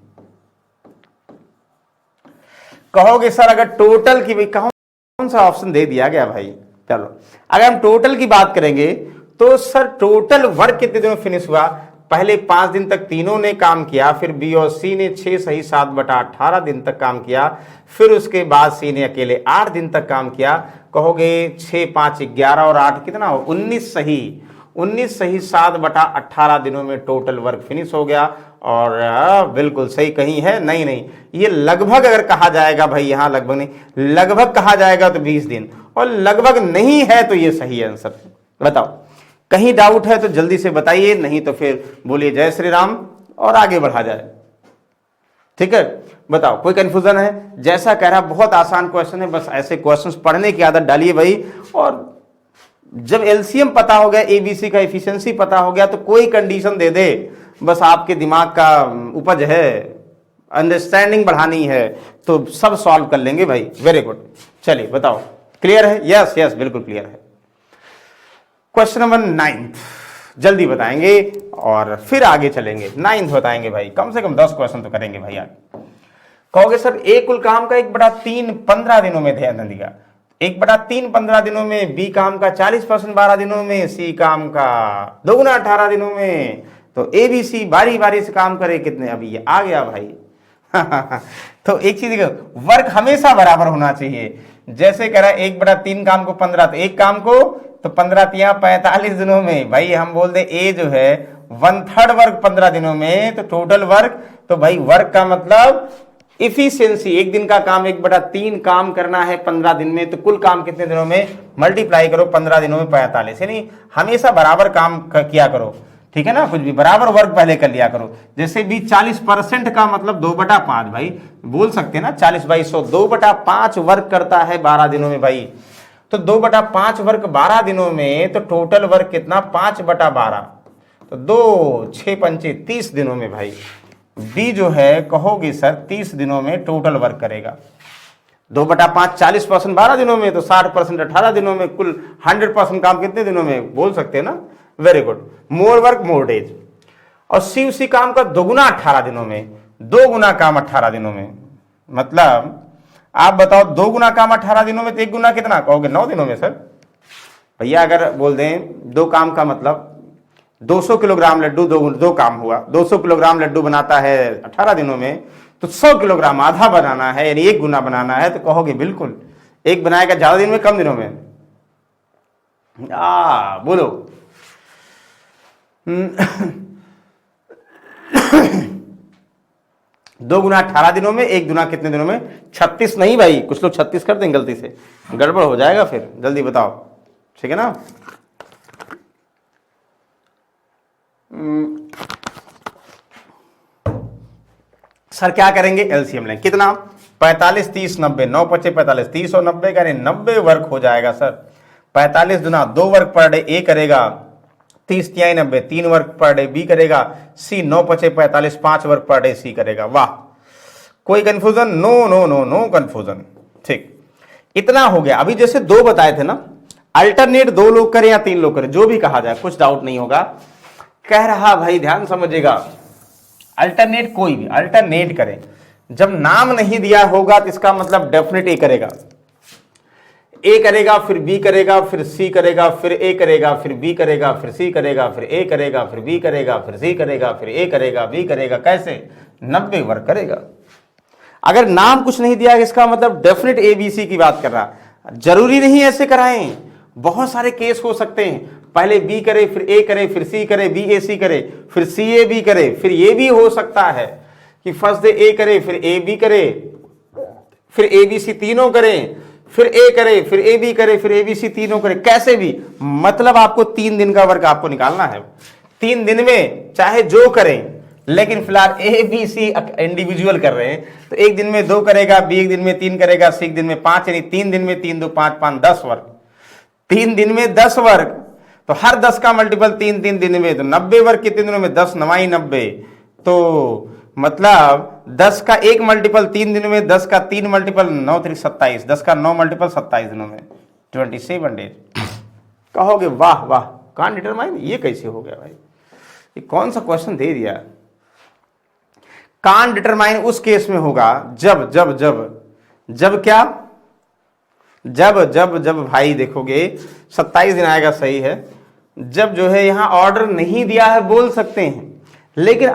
कहोगे सर अगर टोटल की भी, कौन सा ऑप्शन दे दिया गया भाई। चलो अगर हम टोटल की बात करेंगे तो सर टोटल वर्क कितने दिनों में फिनिश हुआ, पहले 5 दिन तक तीनों ने काम किया, फिर बी और सी ने 6 सही 7/18 दिन तक काम किया, फिर उसके बाद सी ने अकेले 8 दिन तक काम किया। कहोगे 6 5 11 और 8 कितना हो, 19 सही 7/18 दिनों में टोटल वर्क फिनिश हो गया। और बिल्कुल सही कहीं है, नहीं ये लगभग अगर कहा जाएगा भाई, यहाँ लगभग नहीं, लगभग कहा जाएगा तो 20 दिन, और लगभग नहीं है तो ये सही है आंसर। बताओ कहीं डाउट है तो जल्दी से बताइए, नहीं तो फिर बोलिए जय श्री राम और आगे बढ़ा जाए। ठीक है, बताओ कोई कंफ्यूजन है। जैसा कह रहा बहुत आसान क्वेश्चन है, बस ऐसे क्वेश्चंस पढ़ने की आदत डालिए भाई। और जब एलसीएम पता हो गया, एबीसी का एफिशिएंसी पता हो गया, तो कोई कंडीशन दे दे, बस आपके दिमाग का उपज है, अंडरस्टैंडिंग बढ़ानी है, तो सब सॉल्व कर लेंगे भाई। वेरी गुड, चलिए बताओ क्लियर है, यस बिल्कुल क्लियर है। क्वेश्चन नंबर 9 जल्दी बताएंगे और फिर आगे चलेंगे। 9 बताएंगे भाई, कम से कम 10 क्वेश्चन तो करेंगे भाई आज। कहोगे सर ए कुल काम का 1/3 15 दिनों में ध्यान दिया, 1/3 15 दिनों में, बी काम का 40% 12 दिनों में, सी काम का 2 गुना 18 दिनों में। तो ए बी सी बारी बारी से काम करे कितने, अभी ये आ गया भाई। तो एक चीज देखो, वर्क हमेशा बराबर होना चाहिए। जैसे कह रहा है 1/3 काम को 15, तो एक काम को तो 15 तिया 45 दिनों में। भाई हम बोल दे ए जो है 1/3 वर्क 15 दिनों में, तो टोटल वर्क, तो भाई वर्क का मतलब इफिशियंसी, एक दिन का काम 1/3 काम करना है 15 दिन में, तो कुल काम कितने दिनों में, मल्टीप्लाई करो 15 दिनों में 45। यानी हमेशा बराबर काम किया करो, ठीक है ना, कुछ भी बराबर वर्क पहले कर लिया करो। जैसे भी 40% का मतलब 2/5 भाई बोल सकते हैं ना, 40/100 2/5 वर्क करता है 12 दिनों में भाई। तो 2/5 वर्क 12 दिनों में, तो टोटल वर्क कितना 5/12, तो 2 6 पंचे 30 दिनों में भाई। बी जो है कहोगे सर 30 दिनों में टोटल वर्क करेगा। 2/5 40% 12 दिनों में, तो 60% 18 दिनों में, कुल 100% काम कितने दिनों में बोल सकते हैं ना। Very good, more work more days. और सी उसी काम का 2 गुना 18 दिनों में, 2 गुना काम 18 दिनों में। मतलब आप बताओ 2 गुना काम 18 दिनों में, तो 1 गुना कितना कहोगे 9 दिनों में सर। भैया अगर बोल दें 2 काम का मतलब 200 किलोग्राम लड्डू, 2 काम हुआ, 200 किलोग्राम लड्डू बनाता है 18 दिनों में, तो 100 किलोग्राम आधा बनाना है, यानी 1 गुना बनाना है। तो कहोगे बिल्कुल, एक बनाएगा ज्यादा दिन में कम दिनों में। बोलो 2 गुना 18 दिनों में, 1 गुना कितने दिनों में, 36 नहीं भाई, कुछ लोग 36 कर देंगे गलती से, गड़बड़ हो जाएगा फिर। जल्दी बताओ, ठीक है ना। सर क्या करेंगे, एलसीएम लेंगे, कितना 45 30 90, 9 5 45, 30 और 90 का 90 वर्क हो जाएगा सर। 45 गुना 2 वर्क पर डे ए करेगा, 30 तिहाई 90 3 वर्क पर डे बी करेगा, सी 9 5 45 5 वर्क पर डे सी करेगा। वाह, कोई कंफ्यूजन, नो कंफ्यूजन। ठीक, इतना हो गया। अभी जैसे 2 बताए थे ना, अल्टरनेट 2 लोग करें या 3 लोग करें, जो भी कहा जाए, कुछ डाउट नहीं होगा। कह रहा भाई ध्यान समझिएगा, अल्टरनेट कोई भी अल्टरनेट करें, जब नाम नहीं दिया होगा तो इसका मतलब डेफिनेट ए करेगा, ए करेगा, फिर बी करेगा, फिर सी करेगा, फिर ए करेगा, फिर बी करेगा, फिर सी करेगा, फिर ए करेगा, फिर बी करेगा, फिर सी करेगा, फिर ए करेगा, बी करेगा, कैसे 90 वर्क करेगा। अगर नाम कुछ नहीं दिया इसका मतलब डेफिनेट ए बी सी की बात कर रहा। जरूरी नहीं ऐसे कराएं, बहुत सारे केस हो सकते हैं, पहले बी करे, फिर ए करे, फिर सी करे, बी ए सी करे, फिर सी ए बी करे। फिर ये भी हो सकता है कि फर्स्ट डे ए करे, फिर ए बी करे, फिर ए बी सी तीनों करें, फिर ए करे, फिर ए बी करे, फिर ए बी सी तीनों करे, कैसे भी। मतलब आपको 3 दिन का वर्क आपको निकालना है। 3 दिन में चाहे जो करें, लेकिन फिलहाल ए बी सी इंडिविजुअल कर रहे हैं, तो एक दिन में 2 करेगा, बी एक दिन में 3 करेगा, सी एक दिन में 5, यानी 3 दिन में 3 2 5 5 10 वर्क। 3 दिन में 10 वर्क, तो हर 10 का मल्टीपल 3 3 दिन में, तो 90 वर्क कितने दिनों में, 10 9 90। तो मतलब 10 का 1 मल्टीपल 3 दिनों में, 10 का 3 मल्टीपल 9 3 27, 10 का 9 मल्टीपल 27 दिनों में, 27 डेज। कहोगे वाह वाह, कान डिटरमाइन, ये कैसे हो गया भाई, ये कौन सा क्वेश्चन दे दिया। कान डिटरमाइन उस केस में होगा जब जब जब जब क्या, जब जब जब भाई देखोगे 27 दिन आएगा, सही है। जब जो है यहां ऑर्डर नहीं दिया है बोल सकते हैं, लेकिन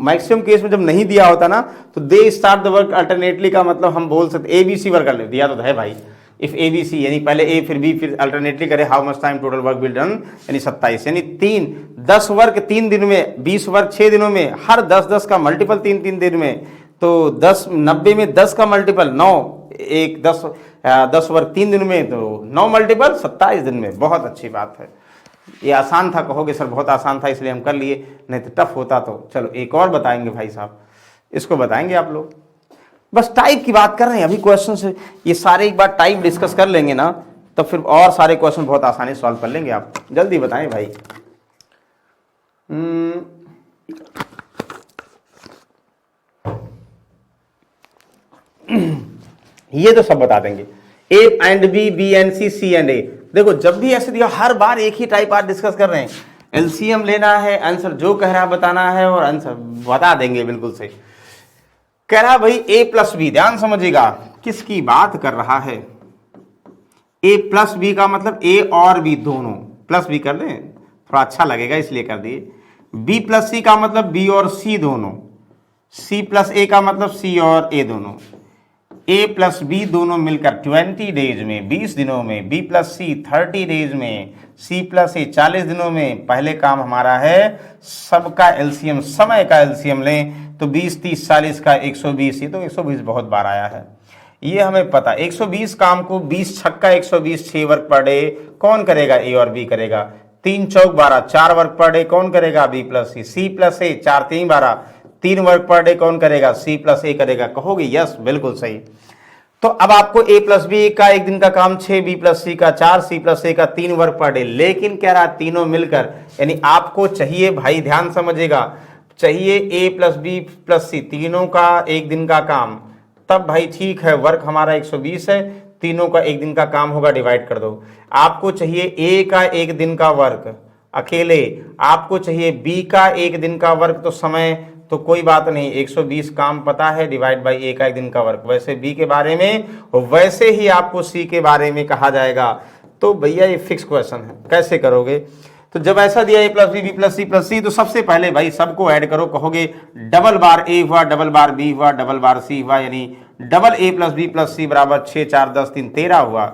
मैक्सिमम केस में जब नहीं दिया होता ना, तो दे स्टार्ट द वर्क अल्टरनेटली का मतलब हम बोल सकते ए बी सी वर्क दिया तो है भाई। इफ ए बी सी यानी पहले ए फिर बी फिर अल्टरनेटली करे, how much time total work will done, यानी 27, यानी 10 वर्क 3 दिन में, 20 वर्क 6 दिनों में, हर 10 10 का मल्टीपल 3 3 दिन में, तो 10 90 में 10 का मल्टीपल 9, 1 10 वर्क 3 दिन में, तो 9 मल्टीपल 27 दिन में। बहुत अच्छी बात है, ये आसान था। कहोगे सर बहुत आसान था इसलिए हम कर लिए, नहीं तो टफ होता। तो चलो एक और बताएंगे भाई साहब, इसको बताएंगे आप लोग। बस टाइप की बात कर रहे हैं अभी, क्वेश्चन से ये सारे एक बार टाइप डिस्कस कर लेंगे ना, तो फिर और सारे क्वेश्चन बहुत आसानी से सॉल्व कर लेंगे आप। जल्दी बताएं भाई। ये तो सब बता देंगे, A and B, B and C, C and A. देखो जब भी ऐसे दिया, हर बार एक ही टाइप आज डिस्कस कर रहे हैं। एलसीएम लेना है, आंसर जो कह रहा है बताना है, और आंसर बता देंगे बिल्कुल सही। कह रहा भाई ए प्लस बी, ध्यान समझिएगा किसकी बात कर रहा है। ए प्लस बी का मतलब ए और बी दोनों, प्लस बी कर दें थोड़ा अच्छा लगेगा इसलिए कर दिए। बी प्लस सी का मतलब बी और सी दोनों, सी प्लस ए का मतलब सी और ए दोनों। ए प्लस बी दोनों मिलकर 20 डेज में, 20 दिनों में, बी प्लस सी 30 डेज में, सी प्लस ए 40 दिनों में। पहले काम हमारा है सबका एलसीएम, समय का एलसीएम लें, तो 20 30 40 का 120, ये तो 120 बहुत बार आया है, ये हमें पता। 120 काम को 20 छक्का 120, 6 वर्क पर डे कौन करेगा, ए और बी करेगा। 3 चौक 12, 4 वर्क पर डे कौन करेगा, बी प्लस सी। सी प्लस ए 4 3 12, 3 वर्क पर डे कौन करेगा, सी प्लस ए करेगा। कहोगे यस बिल्कुल सही। तो अब आपको ए प्लस बी का एक दिन का काम 6, बी प्लस सी का 4, सी प्लस ए का 3 वर्क पर डे, लेकिन कह रहा तीनों मिलकर, यानी आपको चाहिए भाई ध्यान समझिएगा, चाहिए ए प्लस बी प्लस सी तीनों का एक दिन का काम। तब भाई ठीक है, वर्क हमारा 120 है, तीनों का एक दिन का काम होगा, डिवाइड कर दो। आपको चाहिए ए का एक दिन का वर्क अकेले, आपको चाहिए बी का एक दिन का वर्क, तो समय तो कोई बात नहीं, 120 काम पता है, डिवाइड बाई ए का एक दिन का वर्क। वैसे बी के बारे में वैसे ही आपको सी के बारे में कहा जाएगा। तो भैया ये फिक्स क्वेश्चन है, कैसे करोगे। तो जब ऐसा दिया ए प्लस बी प्लस सी, तो सबसे पहले भाई सबको ऐड करो। कहोगे डबल बार ए हुआ, डबल बार बी हुआ, डबल बार सी हुआ, यानी double A plus B plus C बराबर 6 4 10 3 13 हुआ।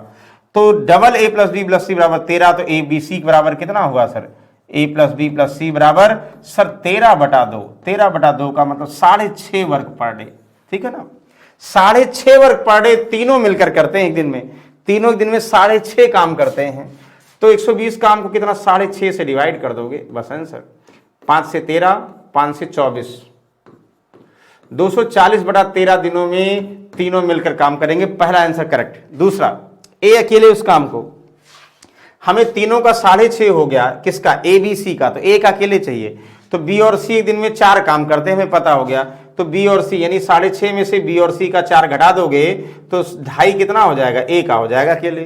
तो double A plus B plus C बराबर 13, तो ए बी सी बराबर कितना हुआ sir, A plus B plus C बराबर सर 13/2। 13/2 का मतलब 6.5 वर्क पर डे, ठीक है ना। 6.5 वर्क पर डे तीनों मिलकर करते हैं एक दिन में, तीनों एक दिन में 6.5 काम करते हैं। तो 120 काम को कितना 6.5 से डिवाइड कर दोगे, बस आंसर 5 से 13, 5 से 24, 240/13 दिनों में तीनों मिलकर काम करेंगे। पहला आंसर करेक्ट। दूसरा, ए अकेले उस काम को, हमें तीनों का 6.5 हो गया, किसका, ए बी सी का, तो ए का अकेले चाहिए। तो बी और सी एक दिन में 4 काम करते हैं, हमें पता हो गया। तो बी और सी यानी 6.5 में से बी और सी का 4 घटा दोगे तो 2.5 कितना हो जाएगा, ए का हो जाएगा अकेले।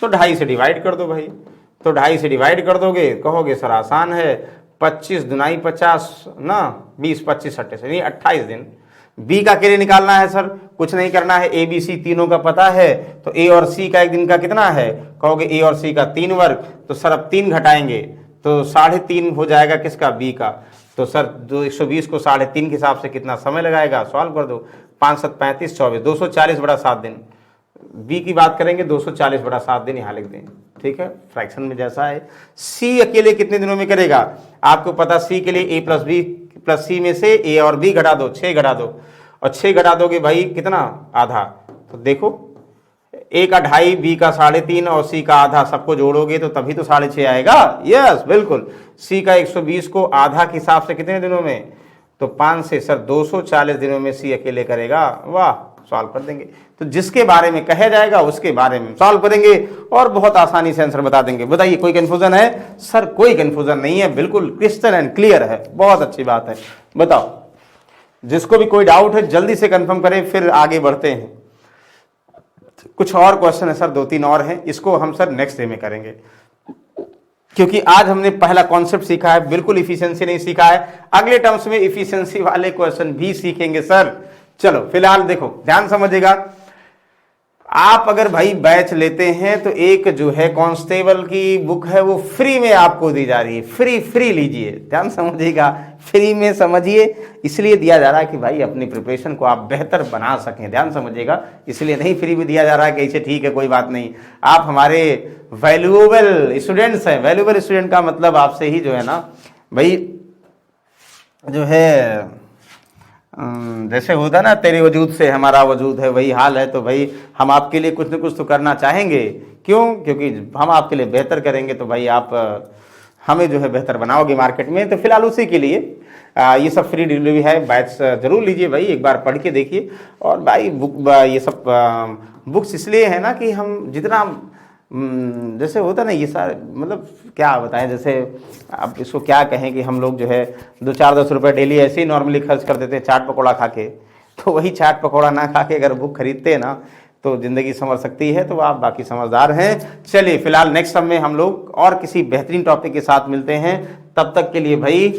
तो 2.5 से डिवाइड कर दो भाई, तो 2.5 से डिवाइड कर दोगे। कहोगे सर आसान है, 25 दुनाई 50 ना, 20 25 28 यानी 28 दिन। बी का अकेले निकालना है सर, कुछ नहीं करना है, ए बी सी तीनों का पता है, तो ए और सी का एक दिन का कितना है, कहोगे ए और सी का 3 वर्ग, तो सर अब 3 घटाएंगे तो 3.5 हो जाएगा किसका, बी का। तो सर 120 को 3.5 के हिसाब से कितना समय लगाएगा, सॉल्व कर दो, 5 7 35 24, 240 बटा 7 दिन। बी की बात करेंगे 240 बटा 7 दिन यहाँ लिख दें, ठीक है, फ्रैक्शन में जैसा है। सी अकेले कितने दिनों में करेगा, आपको पता, सी के लिए ए प्लस बी प्लस सी में से ए और बी घटा दो, 6 घटा दो, और 6 घटा दोगे भाई कितना, आधा। तो देखो ए का 2.5, बी का 3.5 और सी का आधा, सबको जोड़ोगे तो तभी तो 6.5 आएगा। यस बिल्कुल। सी का 120 को आधा के हिसाब से कितने दिनों में, तो 5 से सर 240 दिनों में सी अकेले करेगा। वाह, सॉल्व कर देंगे। तो जिसके बारे में कहा जाएगा उसके बारे में सॉल्व करेंगे और बहुत आसानी से आंसर बता देंगे। बताइए कोई कंफ्यूजन है? सर कोई कंफ्यूजन नहीं है, बिल्कुल क्रिस्टल एंड क्लियर है, बहुत अच्छी बात है। बताओ, जिसको भी कोई डाउट है जल्दी से कंफर्म करें, फिर आगे बढ़ते हैं। कुछ और क्वेश्चन है सर, 2-3 और हैं, इसको हम सर नेक्स्ट डे में करेंगे, क्योंकि आज हमने पहला कॉन्सेप्ट सीखा है, बिल्कुल इफिशिएंसी नहीं सीखा है। अगले टर्म्स में इफिशिएंसी वाले क्वेश्चन भी सीखेंगे सर। चलो फिलहाल देखो, ध्यान समझिएगा, आप अगर भाई बैच लेते हैं तो एक जो है कांस्टेबल की बुक है वो फ्री में आपको दी जा रही है, फ्री लीजिए, ध्यान समझिएगा, फ्री में समझिए, इसलिए दिया जा रहा है कि भाई अपनी प्रिपरेशन को आप बेहतर बना सकें, ध्यान समझिएगा, इसलिए नहीं फ्री में दिया जा रहा है कि ऐसे ठीक है कोई बात नहीं, आप हमारे वैल्यूएबल स्टूडेंट्स हैं। वैल्यूएबल स्टूडेंट का मतलब आपसे ही जो है ना भाई, जो है जैसे होता ना, तेरे वजूद से हमारा वजूद है, वही हाल है। तो भाई हम आपके लिए कुछ न कुछ तो करना चाहेंगे, क्यों? क्योंकि हम आपके लिए बेहतर करेंगे तो भाई आप हमें जो है बेहतर बनाओगे मार्केट में। तो फिलहाल उसी के लिए ये सब फ्री डिलीवरी है, बैच जरूर लीजिए भाई, एक बार पढ़ के देखिए। और भाई बुक, ये सब बुक्स इसलिए है ना कि हम जितना जैसे होता ना, ये सारे मतलब क्या बताएं, जैसे अब इसको क्या कहें कि हम लोग जो है 2-4-10 रुपये डेली ऐसे ही नॉर्मली खर्च कर देते हैं चाट पकौड़ा खा के, तो वही चाट पकौड़ा ना खा के अगर बुक खरीदते हैं ना तो ज़िंदगी संवर सकती है। तो आप बाकी समझदार हैं। चलिए फिलहाल नेक्स्ट सब में हम लोग और किसी बेहतरीन टॉपिक के साथ मिलते हैं। तब तक के लिए भाई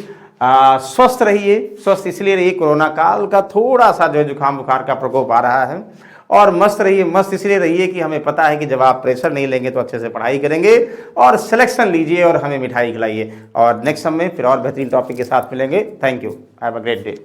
स्वस्थ रहिए। स्वस्थ इसलिए रहिए, कोरोना काल का थोड़ा सा जो है जुकाम बुखार का प्रकोप आ रहा है। और मस्त रहिए, मस्त इसलिए रहिए कि हमें पता है कि जब आप प्रेशर नहीं लेंगे तो अच्छे से पढ़ाई करेंगे, और सिलेक्शन लीजिए और हमें मिठाई खिलाइए। और नेक्स्ट समय फिर और बेहतरीन टॉपिक के साथ मिलेंगे। Thank you, have a great day.